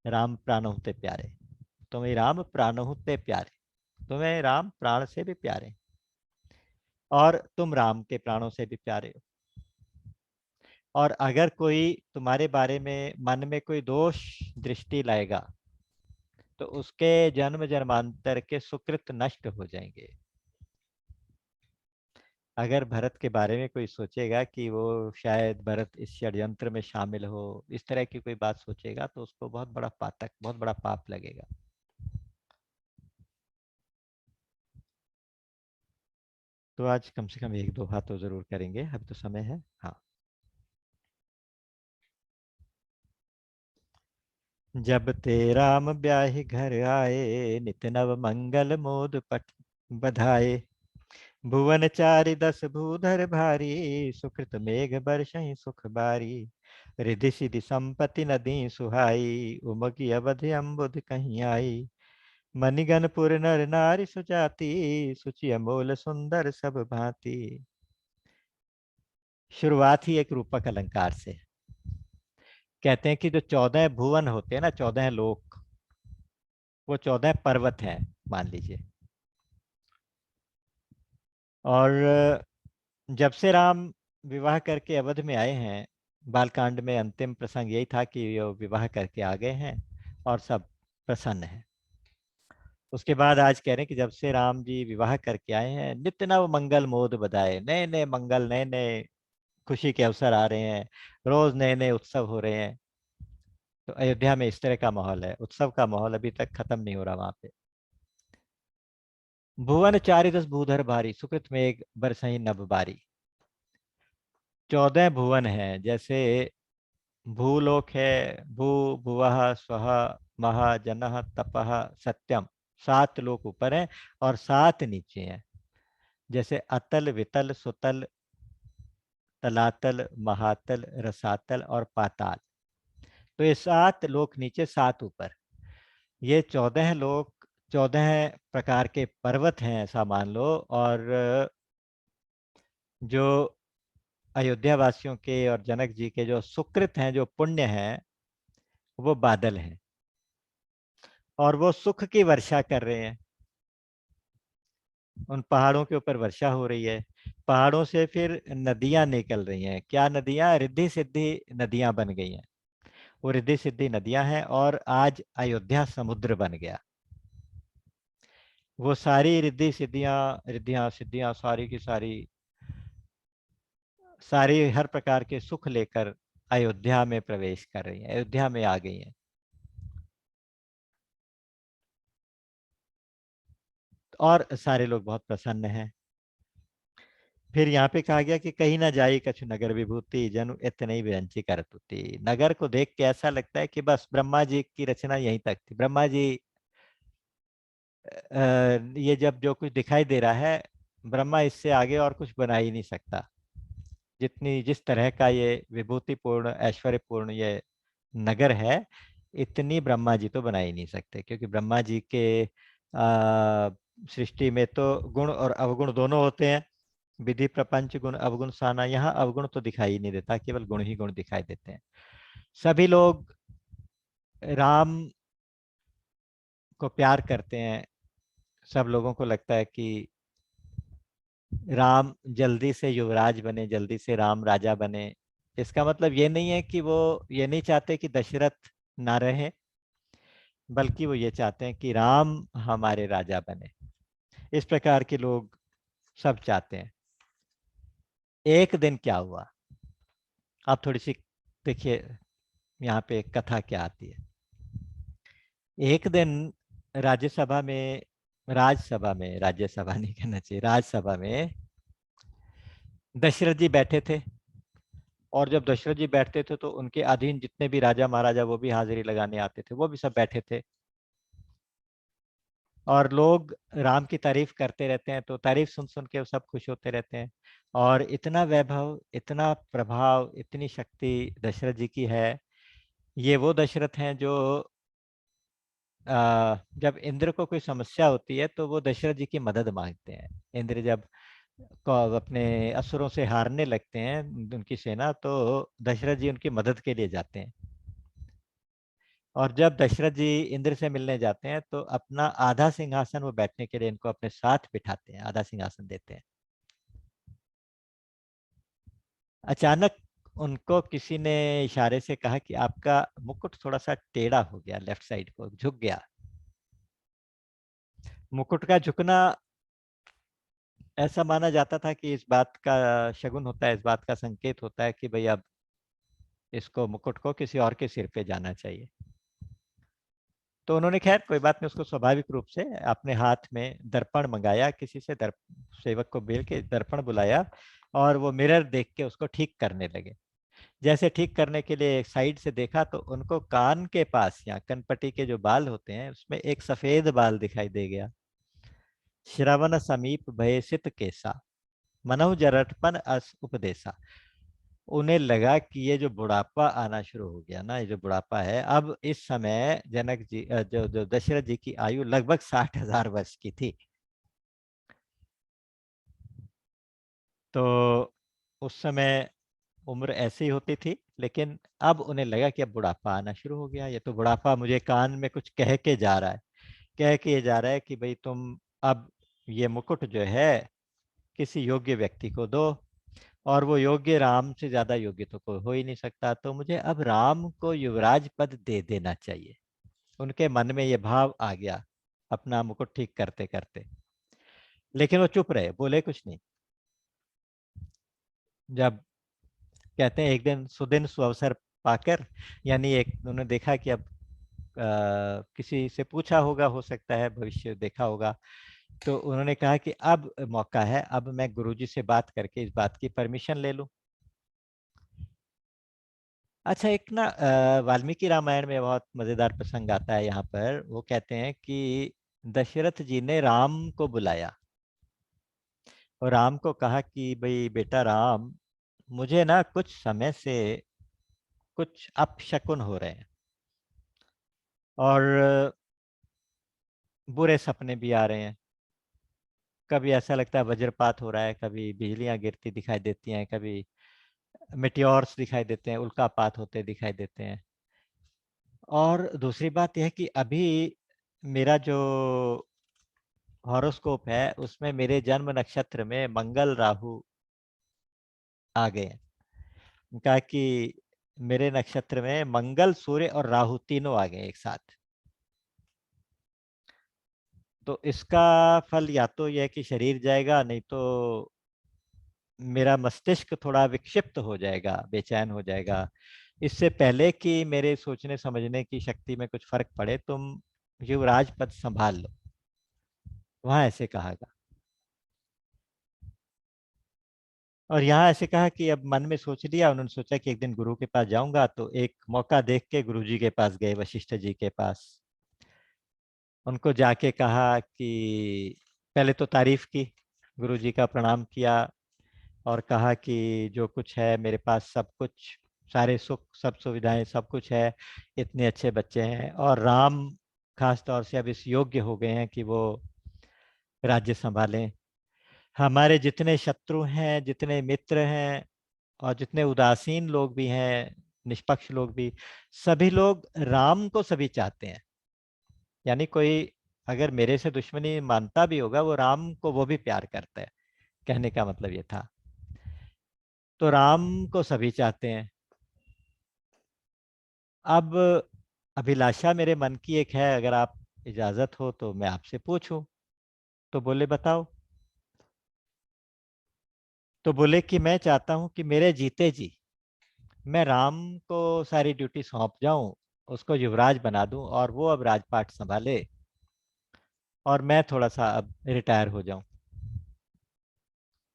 राम प्राण होते प्यारे, तुम्हें राम प्राण होते प्यारे, तुम्हें राम प्राण से भी प्यारे, और तुम राम के प्राणों से भी प्यारे हो। और अगर कोई तुम्हारे बारे में मन में कोई दोष दृष्टि लाएगा तो उसके जन्म जन्मांतर के सुकृत नष्ट हो जाएंगे। अगर भरत के बारे में कोई सोचेगा कि वो शायद भरत इस षड्यंत्र में शामिल हो, इस तरह की कोई बात सोचेगा, तो उसको बहुत बड़ा पातक, बहुत बड़ा पाप लगेगा। तो आज कम से कम एक दो हाथ तो जरूर करेंगे, अभी तो समय है। हाँ। जब ते राम ब्याहि घर आए, नित नव मंगल मोद पट बधाए। भुवन चारि दस भूधर भारी, सुकृत मेघ बरषहि सुख बारी। रिधि सिधि संपत्ति नदी सुहाई, उमगी अवध अम्बुद कहीं आई। मणिगणपुर नर नारी सुजाति, सुचि अमोल सुंदर सब भांति। शुरुआत ही एक रूपक अलंकार से। कहते हैं कि जो 14 भुवन होते हैं ना, 14 लोक, वो 14 पर्वत हैं मान लीजिए। और जब से राम विवाह करके अवध में आए हैं, बालकांड में अंतिम प्रसंग यही था कि वो विवाह करके आ गए हैं और सब प्रसन्न हैं। उसके बाद आज कह रहे हैं कि जब से राम जी विवाह करके आए हैं, नित्य नव मंगल मोद बधाए। नए नए मंगल, नए नए खुशी के अवसर आ रहे हैं, रोज नए नए उत्सव हो रहे हैं। तो अयोध्या में इस तरह का माहौल है, उत्सव का माहौल अभी तक खत्म नहीं हो रहा वहां पे। भुवन चारिदस भूधर भारी, सुकृत मेघ बरसहि नभ बारी। 14 भुवन हैं, जैसे भूलोक है, भू भुवः स्वः महा जनः तपः सत्यम। 7 लोक ऊपर हैं और 7 नीचे हैं। जैसे अतल, वितल, सुतल, तलातल, महातल, रसातल और पाताल। तो ये 7 लोक नीचे, 7 ऊपर। ये 14 लोक 14 प्रकार के पर्वत हैं ऐसा मान लो। और जो अयोध्या वासियों के और जनक जी के जो सुकृत हैं, जो पुण्य हैं, वो बादल हैं और वो सुख की वर्षा कर रहे हैं। उन पहाड़ों के ऊपर वर्षा हो रही है, पहाड़ों से फिर नदियां निकल रही हैं। क्या नदियां? रिद्धि सिद्धि नदियां बन गई हैं। वो रिद्धि सिद्धि नदियां हैं और आज अयोध्या समुद्र बन गया। वो सारी रिद्धि सिद्धियां, रिद्धियां सिद्धियां सारी की सारी, सारी हर प्रकार के सुख लेकर अयोध्या में प्रवेश कर रही हैं, अयोध्या में आ गई हैं। और सारे लोग बहुत प्रसन्न हैं। फिर यहाँ पे कहा गया कि कहीं ना जाई कछु नगर विभूति, जनु इतने ही विरंची करतुति। नगर को देख के ऐसा लगता है कि बस ब्रह्मा जी की रचना यहीं तक थी। ब्रह्मा जी, ये जब जो कुछ दिखाई दे रहा है, ब्रह्मा इससे आगे और कुछ बना ही नहीं सकता। जितनी जिस तरह का ये विभूतिपूर्ण ऐश्वर्यपूर्ण ये नगर है, इतनी ब्रह्मा जी तो बना ही नहीं सकते। क्योंकि ब्रह्मा जी के सृष्टि में तो गुण और अवगुण दोनों होते हैं। विधि प्रपंच गुण अवगुण साना। यहाँ अवगुण तो दिखाई नहीं देता, केवल गुण ही गुण दिखाई देते हैं। सभी लोग राम को प्यार करते हैं। सब लोगों को लगता है कि राम जल्दी से युवराज बने, जल्दी से राम राजा बने। इसका मतलब ये नहीं है कि वो ये नहीं चाहते कि दशरथ ना रहे, बल्कि वो ये चाहते हैं कि राम हमारे राजा बने। इस प्रकार के लोग सब चाहते हैं। एक दिन क्या हुआ, आप थोड़ी सी देखिए यहाँ पे कथा क्या आती है। एक दिन राज्यसभा में, राज्यसभा में, राज्यसभा नहीं कहना चाहिए, राज्यसभा में दशरथ जी बैठे थे। और जब दशरथ जी बैठते थे तो उनके अधीन जितने भी राजा महाराजा वो भी हाजिरी लगाने आते थे, वो भी सब बैठे थे। और लोग राम की तारीफ करते रहते हैं, तो तारीफ सुन सुन के वो सब खुश होते रहते हैं। और इतना वैभव, इतना प्रभाव, इतनी शक्ति दशरथ जी की है। ये वो दशरथ हैं जो जब इंद्र को कोई समस्या होती है तो वो दशरथ जी की मदद मांगते हैं। इंद्र जब अपने असुरों से हारने लगते हैं उनकी सेना, तो दशरथ जी उनकी मदद के लिए जाते हैं। और जब दशरथ जी इंद्र से मिलने जाते हैं तो अपना आधा सिंहासन वो बैठने के लिए इनको अपने साथ बिठाते हैं, आधा सिंहासन देते हैं। अचानक उनको किसी ने इशारे से कहा कि आपका मुकुट थोड़ा सा टेढ़ा हो गया, लेफ्ट साइड को झुक गया। मुकुट का झुकना ऐसा माना जाता था कि इस बात का शगुन होता है, इस बात का संकेत होता है कि भाई अब इसको, मुकुट को किसी और के सिर पे जाना चाहिए। तो उन्होंने खैर कोई बात नहीं, उसको स्वाभाविक रूप से अपने हाथ में दर्पण मंगाया, किसी से सेवक को भेज के दर्पण बुलाया और वो मिरर देख के उसको ठीक करने लगे। जैसे ठीक करने के लिए एक साइड से देखा तो उनको कान के पास, यहाँ कनपट्टी के जो बाल होते हैं उसमें एक सफेद बाल दिखाई दे गया। श्रवण समीप भयसित केसा, मनहु जरठपन अस उपदेशा। उन्हें लगा कि ये जो बुढ़ापा आना शुरू हो गया ना, ये जो बुढ़ापा है, अब इस समय जनक जी जो जो दशरथ जी की आयु लगभग 60,000 वर्ष की थी। तो उस समय उम्र ऐसी होती थी, लेकिन अब उन्हें लगा कि अब बुढ़ापा आना शुरू हो गया, ये तो बुढ़ापा मुझे कान में कुछ कह के जा रहा है। कह के ये जा रहा है कि भाई तुम अब ये मुकुट जो है किसी योग्य व्यक्ति को दो, और वो योग्य राम से ज्यादा योग्य तो कोई हो ही नहीं सकता, तो मुझे अब राम को युवराज पद दे देना चाहिए। उनके मन में ये भाव आ गया अपना मुकुट ठीक करते करते। लेकिन वो चुप रहे, बोले कुछ नहीं। जब कहते हैं एक दिन सुदिन सुअवसर पाकर, यानी एक उन्होंने देखा कि अब किसी से पूछा होगा, हो सकता है भविष्य देखा होगा, तो उन्होंने कहा कि अब मौका है, अब मैं गुरुजी से बात करके इस बात की परमिशन ले लूं। अच्छा, एक ना वाल्मीकि रामायण में बहुत मजेदार प्रसंग आता है यहाँ पर। वो कहते हैं कि दशरथ जी ने राम को बुलाया और राम को कहा कि भाई बेटा राम, मुझे ना कुछ समय से कुछ अपशकुन हो रहे हैं और बुरे सपने भी आ रहे हैं। कभी ऐसा लगता है वज्रपात हो रहा है, कभी बिजलियां गिरती दिखाई देती हैं, कभी मेटियोर्स दिखाई देते हैं, उल्कापात होते दिखाई देते हैं। और दूसरी बात यह है कि अभी मेरा जो हॉरोस्कोप है उसमें मेरे जन्म नक्षत्र में मंगल राहु आ गए हैं। कहा कि मेरे नक्षत्र में मंगल सूर्य और राहु तीनों आ गए एक साथ। तो इसका फल या तो यह कि शरीर जाएगा, नहीं तो मेरा मस्तिष्क थोड़ा विक्षिप्त हो जाएगा, बेचैन हो जाएगा। इससे पहले कि मेरे सोचने समझने की शक्ति में कुछ फर्क पड़े, तुम युवराज पद संभाल लो, वहां ऐसे कहा। और यहाँ ऐसे कहा कि अब मन में सोच लिया, उन्होंने सोचा कि एक दिन गुरु के पास जाऊंगा, तो एक मौका देख के गुरु जी के पास गए, वशिष्ठ जी के पास। उनको जाके कहा कि पहले तो तारीफ की, गुरु जी का प्रणाम किया और कहा कि जो कुछ है मेरे पास सब कुछ, सारे सुख सब सुविधाएं सब कुछ है, इतने अच्छे बच्चे हैं, और राम खास तौर से अब इस योग्य हो गए हैं कि वो राज्य संभालें। हमारे जितने शत्रु हैं, जितने मित्र हैं और जितने उदासीन लोग भी हैं, निष्पक्ष लोग भी, सभी लोग राम को सभी चाहते हैं। यानी कोई अगर मेरे से दुश्मनी मानता भी होगा, वो राम को वो भी प्यार करता है, कहने का मतलब ये था। तो राम को सभी चाहते हैं। अब अभिलाषा मेरे मन की एक है, अगर आप इजाजत हो तो मैं आपसे पूछूं। तो बोले बताओ। तो बोले कि मैं चाहता हूं कि मेरे जीते जी मैं राम को सारी ड्यूटी सौंप जाऊं, उसको युवराज बना दूं और वो अब राजपाट संभाले, और मैं थोड़ा सा अब रिटायर हो जाऊं।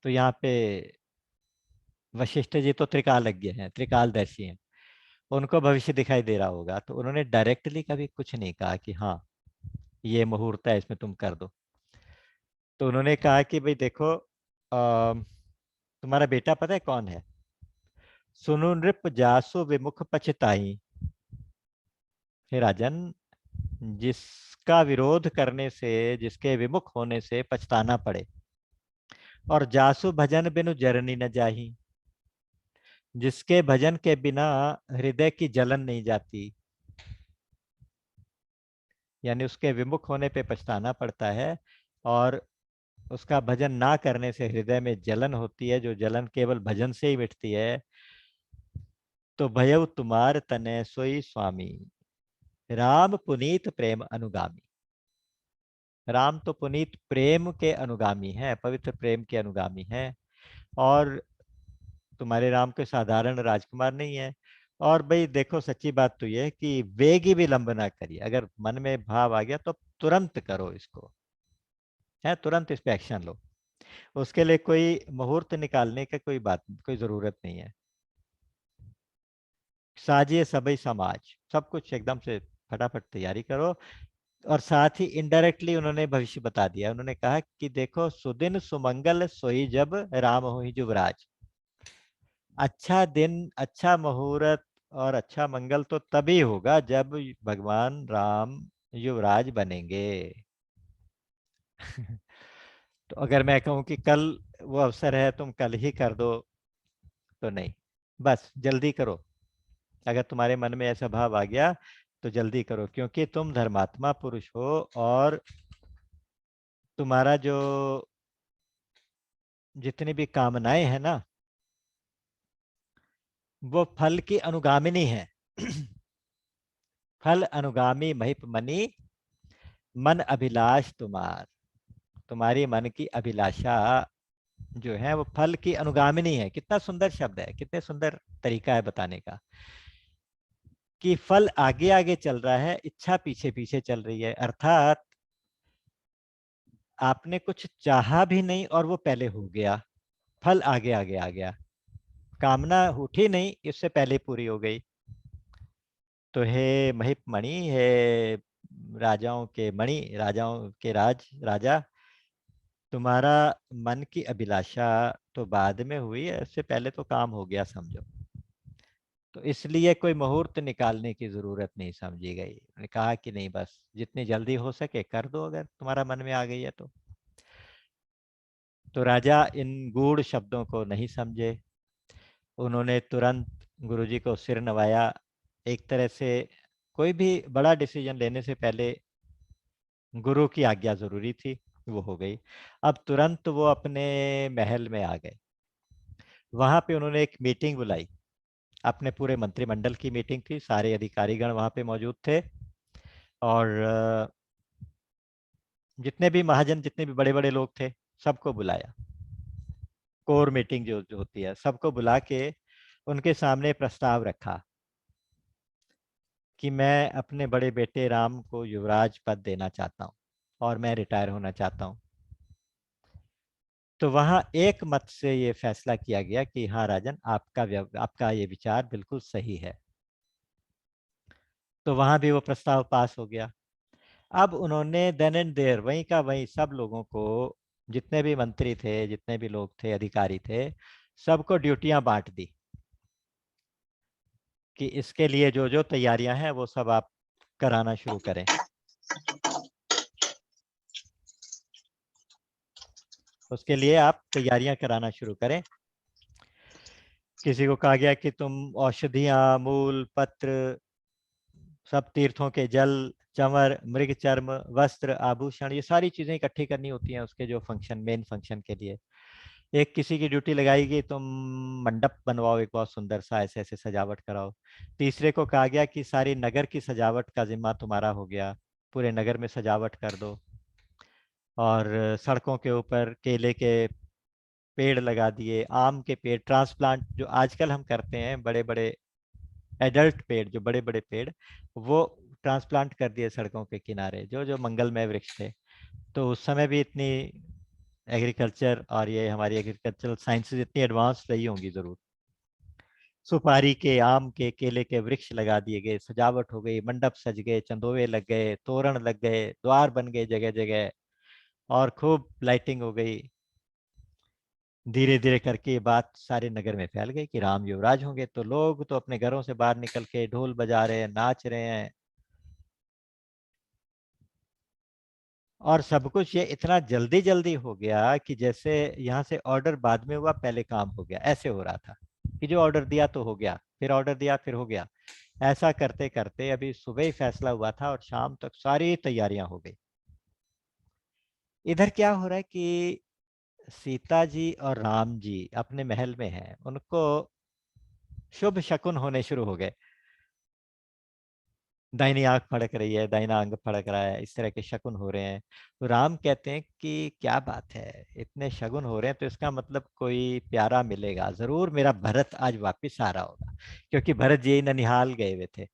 तो यहाँ पे वशिष्ठ जी तो त्रिकालज्ञ हैं, त्रिकालदर्शी हैं, उनको भविष्य दिखाई दे रहा होगा, तो उन्होंने डायरेक्टली कभी कुछ नहीं कहा कि हाँ ये मुहूर्त है, इसमें तुम कर दो। तो उन्होंने कहा कि भाई देखो, तुम्हारा बेटा पता है कौन है? सुनु नृप जासु विमुख पछताई। हे राजन, जिसका विरोध करने से, जिसके विमुख होने से पछताना पड़े, और जासु भजन बिनु जरनी न जाही, जिसके भजन के बिना हृदय की जलन नहीं जाती, यानी उसके विमुख होने पे पछताना पड़ता है, और उसका भजन ना करने से हृदय में जलन होती है, जो जलन केवल भजन से ही मिटती है। तो भयउ तुम्हार तने सोई स्वामी, राम पुनीत प्रेम अनुगामी। राम तो पुनीत प्रेम के अनुगामी हैं, पवित्र प्रेम के अनुगामी हैं, और तुम्हारे राम कोई साधारण राजकुमार नहीं है। और भाई देखो, सच्ची बात तो ये है कि वेगी विलंब ना करिए, अगर मन में भाव आ गया तो तुरंत करो इसको, है तुरंत इस पे एक्शन लो। उसके लिए कोई मुहूर्त निकालने का कोई बात, कोई जरूरत नहीं है। साजिए सबई समाज, सब कुछ एकदम से फटाफट तैयारी करो। और साथ ही इनडायरेक्टली उन्होंने भविष्य बता दिया। उन्होंने कहा कि देखो, सुदिन सुमंगल सोई जब राम होई जुबराज। अच्छा दिन, अच्छा मुहूर्त और अच्छा मंगल तो तभी होगा जब भगवान राम युवराज बनेंगे। तो अगर मैं कहूं कि कल वो अवसर है, तुम कल ही कर दो, तो नहीं, बस जल्दी करो। अगर तुम्हारे मन में ऐसा भाव आ गया तो जल्दी करो, क्योंकि तुम धर्मात्मा पुरुष हो और तुम्हारा जो जितनी भी कामनाएं हैं ना, वो फल की अनुगामिनी है। फल अनुगामी महिप मनी, मन अभिलाष तुम्हार। तुम्हारी मन की अभिलाषा जो है वो फल की अनुगामिनी है। कितना सुंदर शब्द है, कितने सुंदर तरीका है बताने का, कि फल आगे आगे चल रहा है, इच्छा पीछे पीछे चल रही है। अर्थात आपने कुछ चाहा भी नहीं और वो पहले हो गया, फल आगे आगे आ गया। कामना उठी नहीं, इससे पहले पूरी हो गई। तो हे महिप मणि, हे राजाओं के मणि, राजाओं के राजा, तुम्हारा मन की अभिलाषा तो बाद में हुई है, इससे पहले तो काम हो गया समझो। तो इसलिए कोई मुहूर्त निकालने की जरूरत नहीं समझी गई। उन्होंने कहा कि नहीं, बस जितनी जल्दी हो सके कर दो, अगर तुम्हारा मन में आ गई है तो। तो राजा इन गूढ़ शब्दों को नहीं समझे। उन्होंने तुरंत गुरुजी को सिर नवाया। एक तरह से कोई भी बड़ा डिसीजन लेने से पहले गुरु की आज्ञा जरूरी थी, वो हो गई। अब तुरंत वो अपने महल में आ गए। वहां पे उन्होंने एक मीटिंग बुलाई, अपने पूरे मंत्रिमंडल की मीटिंग थी, सारे अधिकारीगण वहां पे मौजूद थे। और जितने भी महाजन, जितने भी बड़े बड़े लोग थे, सबको बुलाया। कोर मीटिंग जो जो होती है, सबको बुला के उनके सामने प्रस्ताव रखा कि मैं अपने बड़े बेटे राम को युवराज पद देना चाहता हूँ और मैं रिटायर होना चाहता हूँ। तो वहां एक मत से ये फैसला किया गया कि हाँ राजन, आपका ये विचार बिल्कुल सही है। तो वहां भी वो प्रस्ताव पास हो गया। अब उन्होंने देन एंड देयर, वहीं का वहीं सब लोगों को, जितने भी मंत्री थे, जितने भी लोग थे, अधिकारी थे, सबको ड्यूटियां बांट दी कि इसके लिए जो जो तैयारियां हैं वो सब आप कराना शुरू करें। उसके लिए आप तैयारियां कराना शुरू करें। किसी को कहा गया कि तुम औषधियां, मूल पत्र, सब तीर्थों के जल, चंवर, मृग चर्म, वस्त्र, आभूषण, ये सारी चीजें इकट्ठी करनी होती हैं उसके जो फंक्शन, मेन फंक्शन के लिए। एक किसी की ड्यूटी लगाई गई, तुम मंडप बनवाओ, एक बहुत सुंदर सा, ऐसे ऐसे सजावट कराओ। तीसरे को कहा गया कि सारी नगर की सजावट का जिम्मा तुम्हारा हो गया, पूरे नगर में सजावट कर दो। और सड़कों के ऊपर केले के पेड़ लगा दिए, आम के पेड़, ट्रांसप्लांट जो आजकल हम करते हैं, बड़े बड़े एडल्ट पेड़, जो बड़े बड़े पेड़, वो ट्रांसप्लांट कर दिए सड़कों के किनारे, जो जो मंगलमय वृक्ष थे। तो उस समय भी इतनी एग्रीकल्चर और ये हमारी एग्रीकल्चरल साइंसेज इतनी एडवांस रही होंगी जरूर। सुपारी के, आम के, केले के वृक्ष लगा दिए गए, सजावट हो गई, मंडप सज गए, चंदोवे लग गए, तोरण लग गए, द्वार बन गए जगह जगह, और खूब लाइटिंग हो गई। धीरे धीरे करके ये बात सारे नगर में फैल गई कि राम युवराज होंगे। तो लोग तो अपने घरों से बाहर निकल के ढोल बजा रहे हैं, नाच रहे हैं। और सब कुछ ये इतना जल्दी जल्दी हो गया कि जैसे यहाँ से ऑर्डर बाद में हुआ, पहले काम हो गया, ऐसे हो रहा था कि जो ऑर्डर दिया तो हो गया, फिर ऑर्डर दिया फिर हो गया। ऐसा करते करते अभी सुबह ही फैसला हुआ था और शाम तक सारी तैयारियां हो गई। इधर क्या हो रहा है कि सीता जी और राम जी अपने महल में हैं, उनको शुभ शकुन होने शुरू हो गए। दाहिनी आंख फड़क रही है, दाहिना अंग फड़क रहा है, इस तरह के शकुन हो रहे हैं। तो राम कहते हैं कि क्या बात है, इतने शगुन हो रहे हैं तो इसका मतलब कोई प्यारा मिलेगा जरूर, मेरा भरत आज वापिस आ रहा होगा। क्योंकि भरत जी ननिहाल गए हुए थे,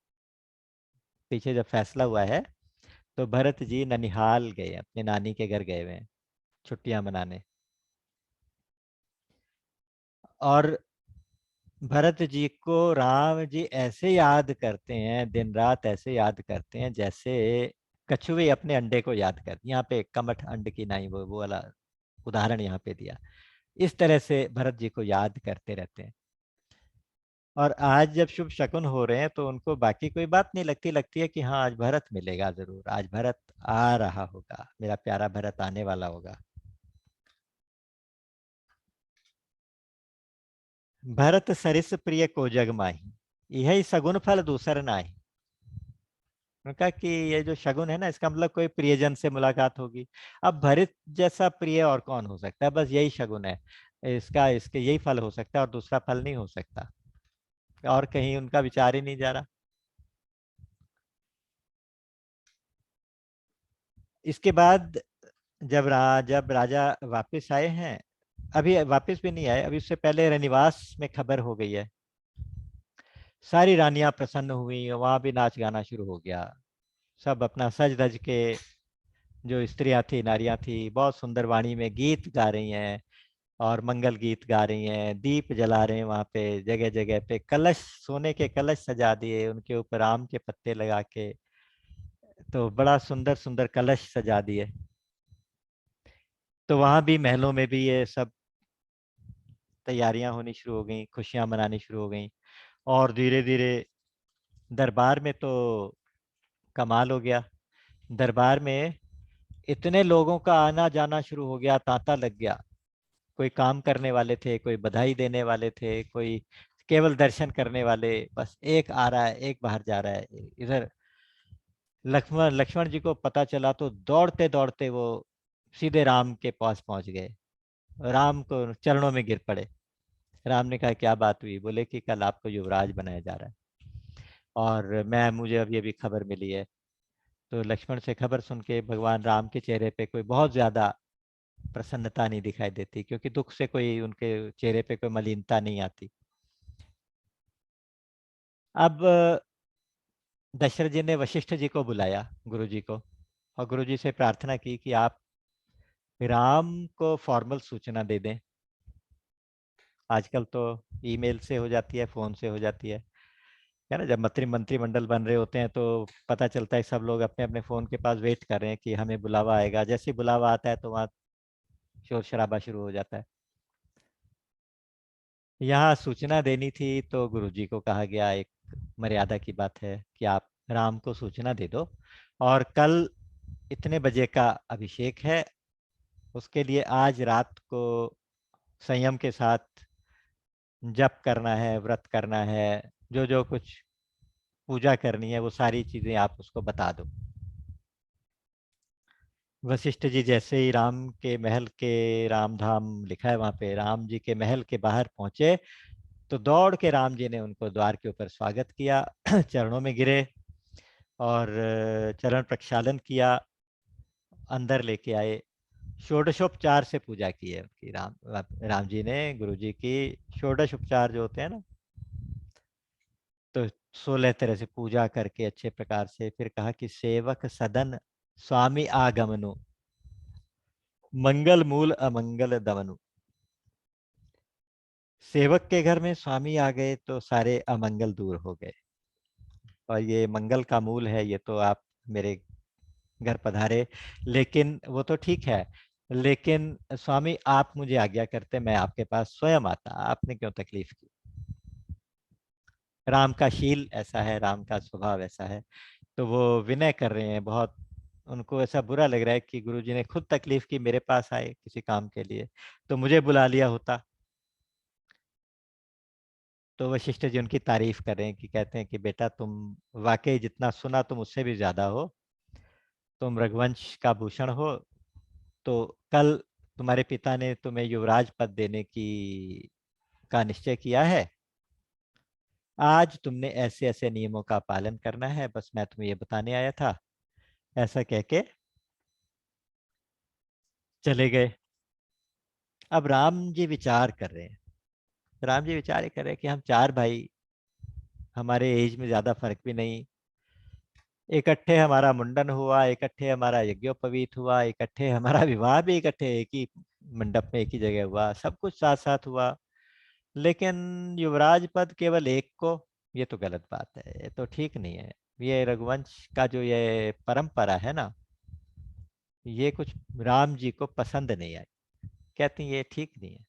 पीछे जब फैसला हुआ है तो भरत जी ननिहाल गए, अपने नानी के घर गए हुए हैं छुट्टियां मनाने। और भरत जी को राम जी ऐसे याद करते हैं, दिन रात ऐसे याद करते हैं जैसे कछुए अपने अंडे को याद करते हैं। यहाँ पे कमठ अंड की नाई, वो वाला उदाहरण यहाँ पे दिया। इस तरह से भरत जी को याद करते रहते हैं। और आज जब शुभ शकुन हो रहे हैं तो उनको बाकी कोई बात नहीं लगती, लगती है कि हाँ आज भरत मिलेगा जरूर, आज भरत आ रहा होगा, मेरा प्यारा भरत आने वाला होगा। भरत सरिस प्रिय को जग माही, यही सगुन फल दूसर नाही। उनका कि ये जो शगुन है ना, इसका मतलब कोई प्रियजन से मुलाकात होगी। अब भरत जैसा प्रिय और कौन हो सकता है, बस यही शगुन है इसका, इसके यही फल हो सकता है और दूसरा फल नहीं हो सकता, और कहीं उनका विचार ही नहीं जा रहा। इसके बाद जब राजा वापस आए हैं, अभी वापस भी नहीं आए, अभी उससे पहले रनिवास में खबर हो गई है। सारी रानियां प्रसन्न हुई, वहां भी नाच गाना शुरू हो गया। सब अपना सज धज के, जो स्त्रियां थी, नारियां थी, बहुत सुंदर वाणी में गीत गा रही हैं और मंगल गीत गा रही हैं, दीप जला रहे हैं। वहां पे जगह जगह पे कलश, सोने के कलश सजा दिए, उनके ऊपर आम के पत्ते लगा के, तो बड़ा सुंदर सुंदर कलश सजा दिए। तो वहां भी, महलों में भी ये सब तैयारियां होनी शुरू हो गई, खुशियां मनानी शुरू हो गई। और धीरे धीरे दरबार में तो कमाल हो गया। दरबार में इतने लोगों का आना जाना शुरू हो गया, तांता लग गया। कोई काम करने वाले थे, कोई बधाई देने वाले थे, कोई केवल दर्शन करने वाले। बस एक आ रहा है, एक बाहर जा रहा है। इधर लक्ष्मण लक्ष्मण जी को पता चला तो दौड़ते दौड़ते वो सीधे राम के पास पहुंच गए, राम को चरणों में गिर पड़े। राम ने कहा क्या बात हुई? बोले कि कल आपको युवराज बनाया जा रहा है, और मुझे अभी अभी खबर मिली है। तो लक्ष्मण से खबर सुन के भगवान राम के चेहरे पे कोई बहुत ज्यादा प्रसन्नता नहीं दिखाई देती, क्योंकि दुख से कोई उनके चेहरे पे कोई मलिनता नहीं आती। अब दशरथ जी ने वशिष्ठ जी को बुलाया, गुरु जी को, और गुरु जी से प्रार्थना की कि आप राम को फॉर्मल सूचना दे दें। आजकल तो ईमेल से हो जाती है, फोन से हो जाती है ना। जब मंत्रिमंडल बन रहे होते हैं तो पता चलता है सब लोग अपने अपने फोन के पास वेट कर रहे हैं कि हमें बुलावा आएगा। जैसे ही बुलावा आता है तो वहाँ शोर शराबा शुरू हो जाता है। यहाँ सूचना देनी थी तो गुरुजी को कहा गया, एक मर्यादा की बात है कि आप राम को सूचना दे दो, और कल इतने बजे का अभिषेक है, उसके लिए आज रात को संयम के साथ जप करना है, व्रत करना है, जो जो कुछ पूजा करनी है वो सारी चीजें आप उसको बता दो। वशिष्ठ जी जैसे ही राम के महल के, राम धाम लिखा है वहां पे, राम जी के महल के बाहर पहुंचे तो दौड़ के राम जी ने उनको द्वार के ऊपर स्वागत किया, चरणों में गिरे और चरण प्रक्षालन किया, अंदर लेके आए, षोडशोपचार से पूजा की है उनकी। राम जी ने गुरु जी की षोडश उपचार जो होते हैं ना, तो 16 तरह से पूजा करके अच्छे प्रकार से फिर कहा कि सेवक सदन स्वामी आगमनु, मंगल मूल अमंगल दमनु। सेवक के घर में स्वामी आ गए तो सारे अमंगल दूर हो गए, और ये मंगल का मूल है, ये तो आप मेरे घर पधारे। लेकिन वो तो ठीक है, लेकिन स्वामी आप मुझे आज्ञा करते, मैं आपके पास स्वयं आता, आपने क्यों तकलीफ की? राम का शील ऐसा है, राम का स्वभाव ऐसा है। तो वो विनय कर रहे हैं बहुत। उनको ऐसा बुरा लग रहा है कि गुरुजी ने खुद तकलीफ की, मेरे पास आए किसी काम के लिए, तो मुझे बुला लिया होता। तो वशिष्ठ जी उनकी तारीफ कर रहे हैं, कि कहते हैं कि बेटा तुम वाकई जितना सुना तुम उससे भी ज्यादा हो, तुम रघुवंश का भूषण हो। तो कल तुम्हारे पिता ने तुम्हें युवराज पद देने की का निश्चय किया है। आज तुमने ऐसे ऐसे नियमों का पालन करना है, बस मैं तुम्हें ये बताने आया था। ऐसा कह के चले गए। अब राम जी विचार कर रहे हैं, राम जी विचार ये कर रहे हैं कि हम चार भाई, हमारे एज में ज्यादा फर्क भी नहीं, इकट्ठे हमारा मुंडन हुआ, इकट्ठे हमारा यज्ञोपवीत हुआ, इकट्ठे हमारा विवाह भी इकट्ठे एक ही मंडप में एक ही जगह हुआ, सब कुछ साथ साथ हुआ। लेकिन युवराज पद केवल एक को, ये तो गलत बात है, ये तो ठीक नहीं है। ये रघुवंश का जो ये परंपरा है ना, ये कुछ राम जी को पसंद नहीं आई, कहती हैं ये ठीक नहीं है।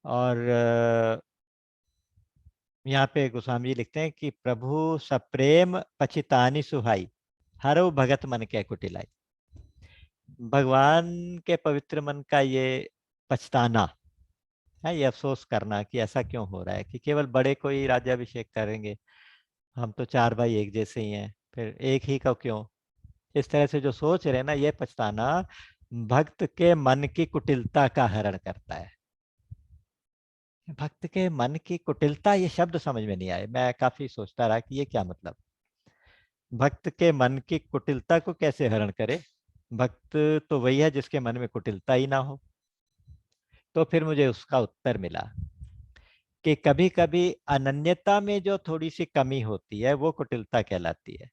और यहाँ पे गोस्वामी जी लिखते हैं कि प्रभु सप्रेम पचितानी सुहाई, हरऊ भगत मन के कुटिलाई। भगवान के पवित्र मन का ये पछताना है, ये अफसोस करना कि ऐसा क्यों हो रहा है कि केवल बड़े को ही राज्याभिषेक करेंगे, हम तो चार भाई एक जैसे ही हैं, फिर एक ही का क्यों। इस तरह से जो सोच रहे हैं ना, ये पछताना भक्त के मन की कुटिलता का हरण करता है। भक्त के मन की कुटिलता, ये शब्द समझ में नहीं आए, मैं काफी सोचता रहा कि ये क्या मतलब। भक्त के मन की कुटिलता को कैसे हरण करे? भक्त तो वही है जिसके मन में कुटिलता ही ना हो। तो फिर मुझे उसका उत्तर मिला कि कभी कभी अनन्यता में जो थोड़ी सी कमी होती है वो कुटिलता कहलाती है।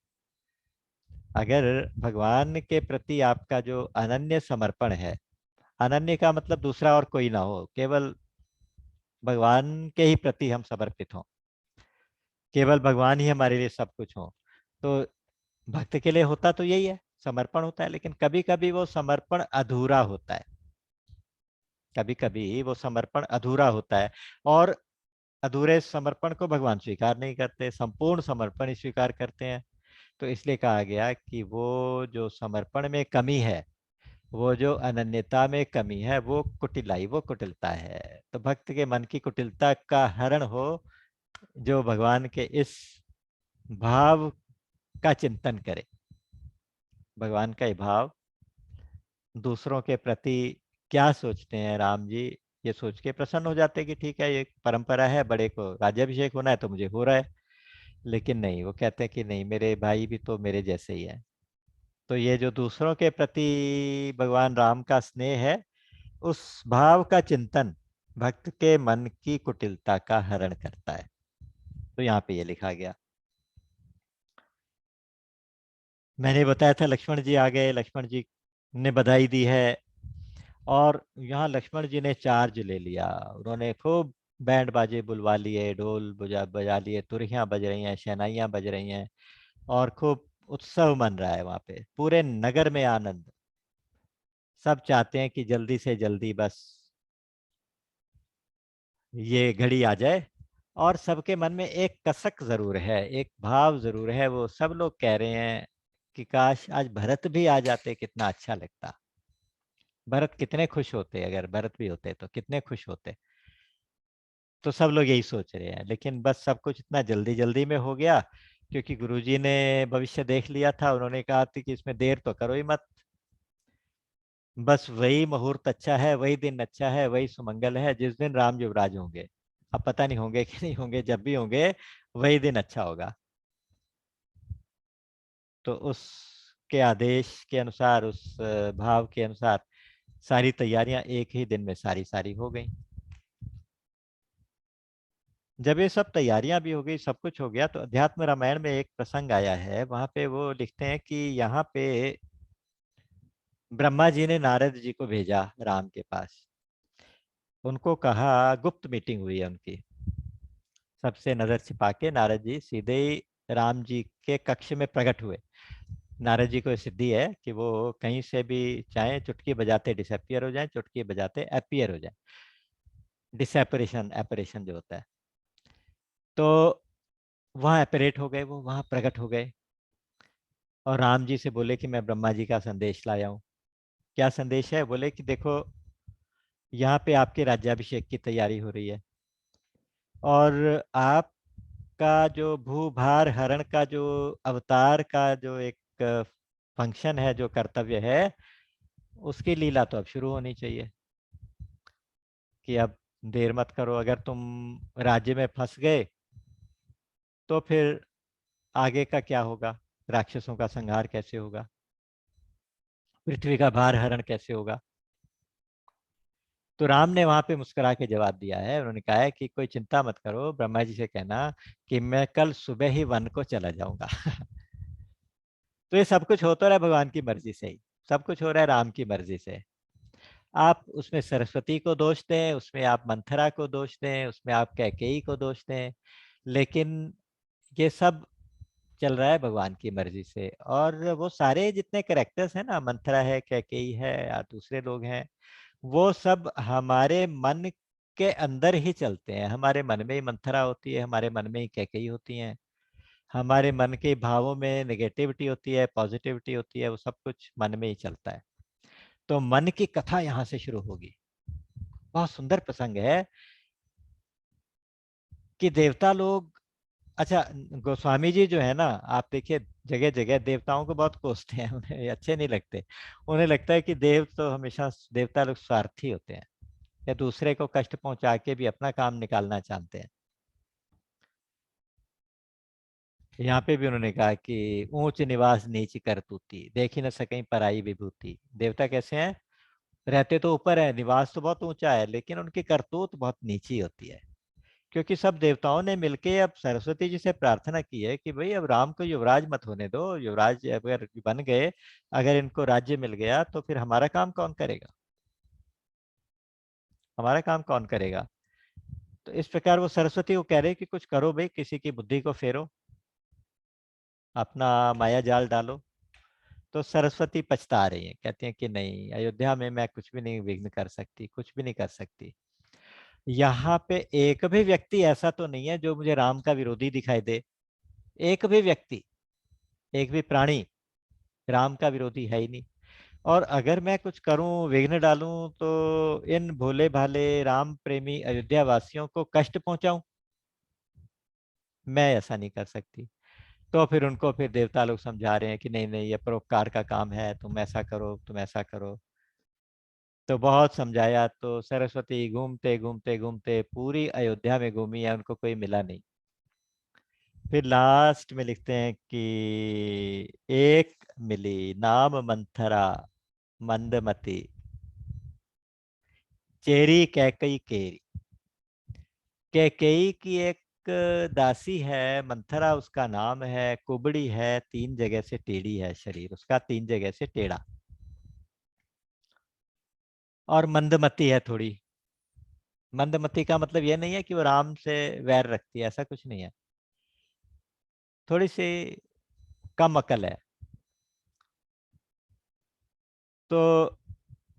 अगर भगवान के प्रति आपका जो अनन्य समर्पण है, अनन्य का मतलब दूसरा और कोई ना हो, केवल भगवान के ही प्रति हम समर्पित हों, केवल भगवान ही हमारे लिए सब कुछ हो, तो भक्त के लिए होता तो यही है, समर्पण होता है। लेकिन कभी कभी वो समर्पण अधूरा होता है, कभी कभी वो समर्पण अधूरा होता है, और अधूरे समर्पण को भगवान स्वीकार नहीं करते, संपूर्ण समर्पण ही स्वीकार करते हैं। तो इसलिए कहा गया कि वो जो समर्पण में कमी है, वो जो अनन्यता में कमी है, वो कुटिलाई, वो कुटिलता है। तो भक्त के मन की कुटिलता का हरण हो, जो भगवान के इस भाव का चिंतन करे। भगवान का ये भाव, दूसरों के प्रति क्या सोचते हैं राम जी, ये सोच के प्रसन्न हो जाते हैं कि ठीक है, ये परंपरा है, बड़े को राज्याभिषेक होना है तो मुझे हो रहा है। लेकिन नहीं, वो कहते हैं कि नहीं, मेरे भाई भी तो मेरे जैसे ही है। तो ये जो दूसरों के प्रति भगवान राम का स्नेह है, उस भाव का चिंतन भक्त के मन की कुटिलता का हरण करता है। तो यहाँ पे ये लिखा गया। मैंने बताया था लक्ष्मण जी आ गए, लक्ष्मण जी ने बधाई दी है, और यहाँ लक्ष्मण जी ने चार्ज ले लिया। उन्होंने खूब बैंड बाजे बुलवा लिए, ढोल बजा बजा लिए, तुरहियां बज रही हैं, शहनाइयां बज रही हैं, और खूब उत्सव मन रहा है वहां पे, पूरे नगर में आनंद। सब चाहते हैं कि जल्दी से जल्दी बस ये घड़ी आ जाए। और सबके मन में एक कसक जरूर है, एक भाव जरूर है, वो सब लोग कह रहे हैं कि काश आज भरत भी आ जाते, कितना अच्छा लगता। भरत कितने खुश होते, अगर भरत भी होते तो कितने खुश होते। तो सब लोग यही सोच रहे हैं, लेकिन बस सब कुछ इतना जल्दी जल्दी में हो गया, क्योंकि गुरुजी ने भविष्य देख लिया था। उन्होंने कहा था कि इसमें देर तो करो ही मत, बस वही मुहूर्त अच्छा है, वही दिन अच्छा है, वही सुमंगल है जिस दिन राम युवराज होंगे। अब पता नहीं होंगे कि नहीं होंगे, जब भी होंगे वही दिन अच्छा होगा। तो उसके आदेश के अनुसार, उस भाव के अनुसार सारी तैयारियां एक ही दिन में सारी सारी हो गई। जब ये सब तैयारियां भी हो गई, सब कुछ हो गया, तो अध्यात्म रामायण में एक प्रसंग आया है, वहां पे वो लिखते हैं कि यहाँ पे ब्रह्मा जी ने नारद जी को भेजा राम के पास। उनको कहा, गुप्त मीटिंग हुई है उनकी, सबसे नजर छिपा के नारद जी सीधे ही राम जी के कक्ष में प्रकट हुए। नारद जी को ये सिद्धि है कि वो कहीं से भी चाहे चुटकी बजाते डिसअपियर हो जाए, चुटकी बजाते अपीयर हो जाए। डिसएपरेशन एपरेशन जो होता है, तो वहाँ एपरेट हो गए, वो वहाँ प्रकट हो गए, और राम जी से बोले कि मैं ब्रह्मा जी का संदेश लाया हूँ। क्या संदेश है? बोले कि देखो, यहाँ पे आपके राज्याभिषेक की तैयारी हो रही है, और आपका जो भूभार हरण का जो अवतार का जो एक फंक्शन है, जो कर्तव्य है, उसकी लीला तो अब शुरू होनी चाहिए। कि अब देर मत करो, अगर तुम राज्य में फंस गए तो फिर आगे का क्या होगा? राक्षसों का संहार कैसे होगा? पृथ्वी का भार हरण कैसे होगा? तो राम ने वहां पे मुस्कुरा के जवाब दिया है, उन्होंने कहा है कि कोई चिंता मत करो, ब्रह्मा जी से कहना कि मैं कल सुबह ही वन को चला जाऊंगा। तो ये सब कुछ होता रहा है भगवान की मर्जी से ही, सब कुछ हो रहा है राम की मर्जी से। आप उसमें सरस्वती को दोष दें, उसमें आप मंथरा को दोष दें, उसमें आप कैकेयी को दोष दें, लेकिन ये सब चल रहा है भगवान की मर्जी से। और वो सारे जितने कैरेक्टर्स हैं ना, मंथरा है, कैकेयी है या दूसरे लोग हैं, वो सब हमारे मन के अंदर ही चलते हैं। हमारे मन में ही मंथरा होती है, हमारे मन में ही कैकेयी होती हैं, हमारे मन के भावों में नेगेटिविटी होती है, पॉजिटिविटी होती है, वो सब कुछ मन में ही चलता है। तो मन की कथा यहाँ से शुरू होगी। बहुत सुंदर प्रसंग है कि देवता लोग, अच्छा, गोस्वामी जी जो है ना, आप देखिए जगह जगह देवताओं को बहुत कोसते हैं, उन्हें अच्छे नहीं लगते। उन्हें लगता है कि देव तो हमेशा, देवता लोग स्वार्थी होते हैं या दूसरे को कष्ट पहुंचा के भी अपना काम निकालना चाहते हैं। यहाँ पे भी उन्होंने कहा कि ऊंच निवास नीच करतूती, देख ही न सकें पराई विभूति। देवता कैसे हैं? रहते तो ऊपर है, निवास तो बहुत ऊंचा है, लेकिन उनकी करतूत बहुत नीची होती है। क्योंकि सब देवताओं ने मिलके अब सरस्वती जी से प्रार्थना की है कि भाई अब राम को युवराज मत होने दो, युवराज अगर बन गए, अगर इनको राज्य मिल गया तो फिर हमारा काम कौन करेगा, हमारा काम कौन करेगा। तो इस प्रकार वो सरस्वती को कह रहे कि कुछ करो भाई, किसी की बुद्धि को फेरो, अपना माया जाल डालो। तो सरस्वती पछता रही है, कहती है कि नहीं, अयोध्या में मैं कुछ भी नहीं विघ्न कर सकती, कुछ भी नहीं कर सकती। यहाँ पे एक भी व्यक्ति ऐसा तो नहीं है जो मुझे राम का विरोधी दिखाई दे। एक भी व्यक्ति, एक भी प्राणी राम का विरोधी है ही नहीं। और अगर मैं कुछ करूं, विघ्न डालूं, तो इन भोले भाले राम प्रेमी अयोध्या वासियों को कष्ट पहुंचाऊं, मैं ऐसा नहीं कर सकती। तो फिर उनको फिर देवता लोग समझा रहे हैं कि नहीं नहीं, ये परोपकार का काम है, तुम ऐसा करो, तुम ऐसा करो। तो बहुत समझाया, तो सरस्वती घूमते घूमते घूमते पूरी अयोध्या में घूमी है, उनको कोई मिला नहीं। फिर लास्ट में लिखते हैं कि एक मिली, नाम मंथरा मंदमती, चेरी कैकई केरी। कैकेयी की एक दासी है, मंथरा उसका नाम है, कुबड़ी है, 3 जगह से टेढ़ी है, शरीर उसका 3 जगह से टेढ़ा, और मंदमती है थोड़ी। मंदमती का मतलब ये नहीं है कि वो राम से वैर रखती है, ऐसा कुछ नहीं है, थोड़ी सी कम अकल है। तो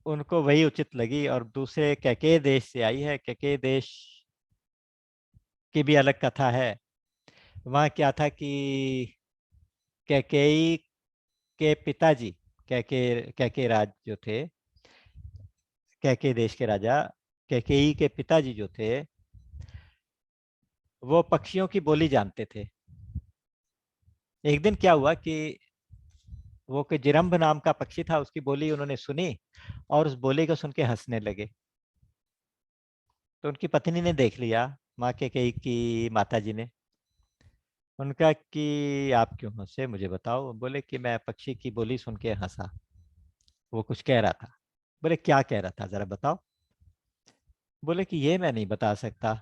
उनको वही उचित लगी। और दूसरे कैके देश से आई है, कैके देश की भी अलग कथा है। वहाँ क्या था कि कैकेयी के पिताजी, कैके कैके राज जो थे, कैके देश के राजा, कैकेयी के पिताजी जो थे, वो पक्षियों की बोली जानते थे। एक दिन क्या हुआ कि वो कोई जिरम्भ नाम का पक्षी था, उसकी बोली उन्होंने सुनी और उस बोली को सुन के हंसने लगे। तो उनकी पत्नी ने देख लिया, माँ कैकेयी की माता जी ने। उनका कि आप क्यों हंसे, मुझे बताओ। बोले कि मैं पक्षी की बोली सुन के हंसा, वो कुछ कह रहा था। बोले क्या कह रहा था, जरा बताओ। बोले कि ये मैं नहीं बता सकता,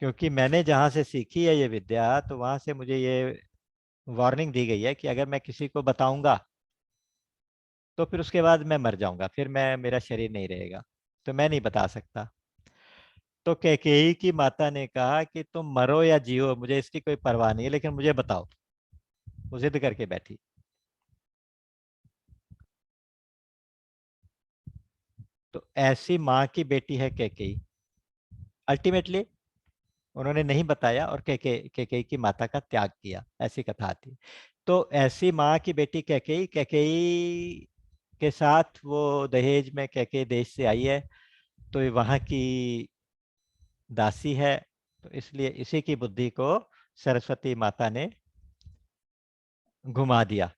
क्योंकि मैंने जहाँ से सीखी है ये विद्या, तो वहां से मुझे ये वार्निंग दी गई है कि अगर मैं किसी को बताऊंगा तो फिर उसके बाद मैं मर जाऊंगा, फिर मैं, मेरा शरीर नहीं रहेगा, तो मैं नहीं बता सकता। तो कैकेयी की माता ने कहा कि तुम मरो या जियो, मुझे इसकी कोई परवाह नहीं है, लेकिन मुझे बताओ। वो जिद करके बैठी। तो ऐसी माँ की बेटी है कैकेयी। अल्टीमेटली उन्होंने नहीं बताया और कैकेयी की माता का त्याग किया, ऐसी कथा आती। तो ऐसी माँ की बेटी कैकेयी, कैकेयी के साथ वो दहेज में कैकेयी देश से आई है, तो ये वहां की दासी है। तो इसलिए इसी की बुद्धि को सरस्वती माता ने घुमा दिया।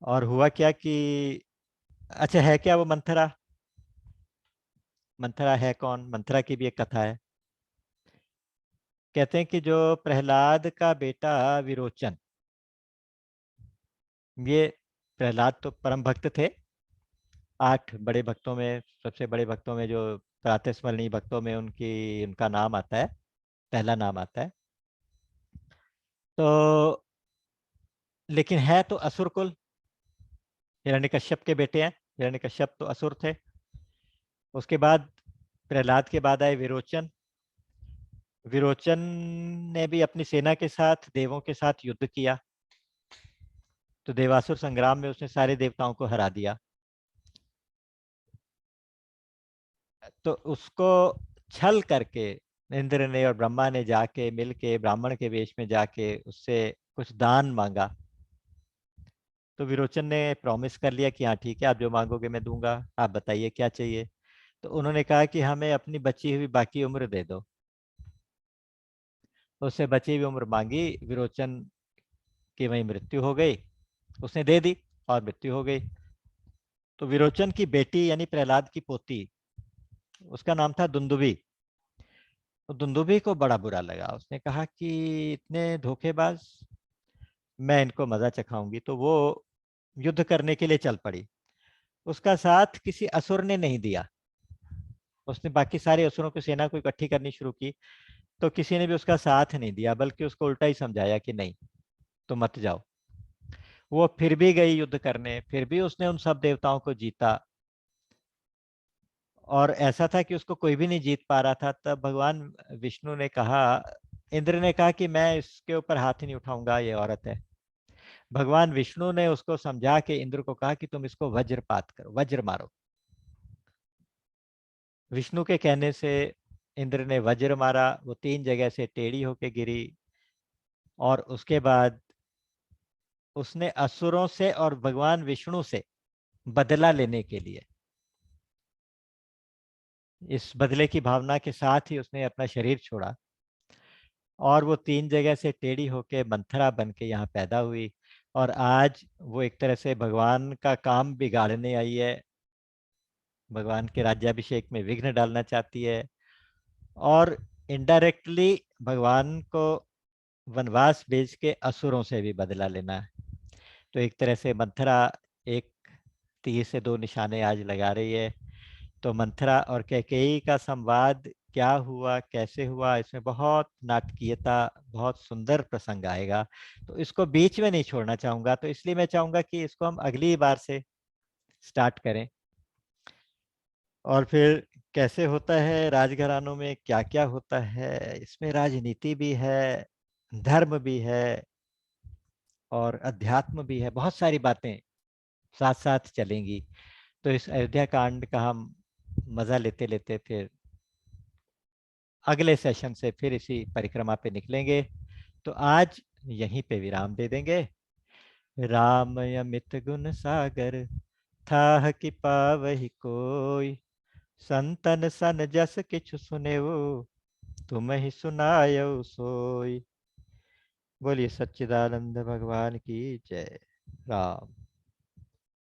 और हुआ क्या कि, अच्छा है क्या वो मंथरा, मंथरा है कौन, मंथरा की भी एक कथा है। कहते हैं कि जो प्रहलाद का बेटा विरोचन, ये प्रहलाद तो परम भक्त थे, 8 बड़े भक्तों में, सबसे बड़े भक्तों में, जो प्रातस्मरणीय भक्तों में उनकी, उनका नाम आता है, पहला नाम आता है। तो लेकिन है तो असुर कुल, हिरण्यकश्यप के बेटे हैं। हिरण्यकश्यप तो असुर थे। उसके बाद प्रहलाद के बाद आए विरोचन। विरोचन ने भी अपनी सेना के साथ देवों के साथ युद्ध किया, तो देवासुर संग्राम में उसने सारे देवताओं को हरा दिया। तो उसको छल करके इंद्र ने और ब्रह्मा ने जाके मिल के ब्राह्मण के वेश में जाके उससे कुछ दान मांगा। तो विरोचन ने प्रॉमिस कर लिया कि हाँ ठीक है, आप जो मांगोगे मैं दूंगा, आप बताइए क्या चाहिए। तो उन्होंने कहा कि हमें अपनी बची हुई बाकी उम्र दे दो। तो उससे बची हुई उम्र मांगी, विरोचन की वही मृत्यु हो गई, उसने दे दी और मृत्यु हो गई। तो विरोचन की बेटी यानी प्रहलाद की पोती, उसका नाम था दुंदुभी। तो दुंदुभी को बड़ा बुरा लगा, उसने कहा कि इतने धोखेबाज, मैं इनको मजा चखाऊंगी। तो वो युद्ध करने के लिए चल पड़ी। उसका साथ किसी असुर ने नहीं दिया। उसने बाकी सारे असुरों की सेना को इकट्ठी करनी शुरू की, तो किसी ने भी उसका साथ नहीं दिया, बल्कि उसको उल्टा ही समझाया कि नहीं, तो मत जाओ। वो फिर भी गई युद्ध करने, फिर भी उसने उन सब देवताओं को जीता। और ऐसा था कि उसको कोई भी नहीं जीत पा रहा था। तब भगवान विष्णु ने कहा, इंद्र ने कहा कि मैं इसके ऊपर हाथ ही नहीं उठाऊंगा, ये औरत है। भगवान विष्णु ने उसको समझा के इंद्र को कहा कि तुम इसको वज्रपात करो, वज्र मारो। विष्णु के कहने से इंद्र ने वज्र मारा, वो 3 जगह से टेढ़ी होके गिरी। और उसके बाद उसने असुरों से और भगवान विष्णु से बदला लेने के लिए, इस बदले की भावना के साथ ही उसने अपना शरीर छोड़ा। और वो 3 जगह से टेढ़ी होके मंथरा बन के यहाँ पैदा हुई। और आज वो एक तरह से भगवान का काम बिगाड़ने आई है, भगवान के राज्याभिषेक में विघ्न डालना चाहती है, और इनडायरेक्टली भगवान को वनवास भेज के असुरों से भी बदला लेना है। तो एक तरह से मंथरा एक तीर से 2 निशाने आज लगा रही है। तो मंथरा और कैकेयी का संवाद क्या हुआ, कैसे हुआ, इसमें बहुत नाटकीयता, बहुत सुंदर प्रसंग आएगा। तो इसको बीच में नहीं छोड़ना चाहूंगा, तो इसलिए मैं चाहूंगा कि इसको हम अगली बार से स्टार्ट करें। और फिर कैसे होता है राजघरानों में, क्या क्या होता है इसमें, राजनीति भी है, धर्म भी है, और अध्यात्म भी है, बहुत सारी बातें साथ साथ चलेंगी। तो इस अयोध्या कांड का हम मजा लेते लेते फिर अगले सेशन से फिर इसी परिक्रमा पे निकलेंगे। तो आज यहीं पे विराम दे देंगे। राम अमित गुण सागर, थाह कि पावहि कोई, संतन सन जस किछु सुनेऊ, तुम ही सुनायऊ सोई। बोलिए सच्चिदानंद भगवान की जय। राम।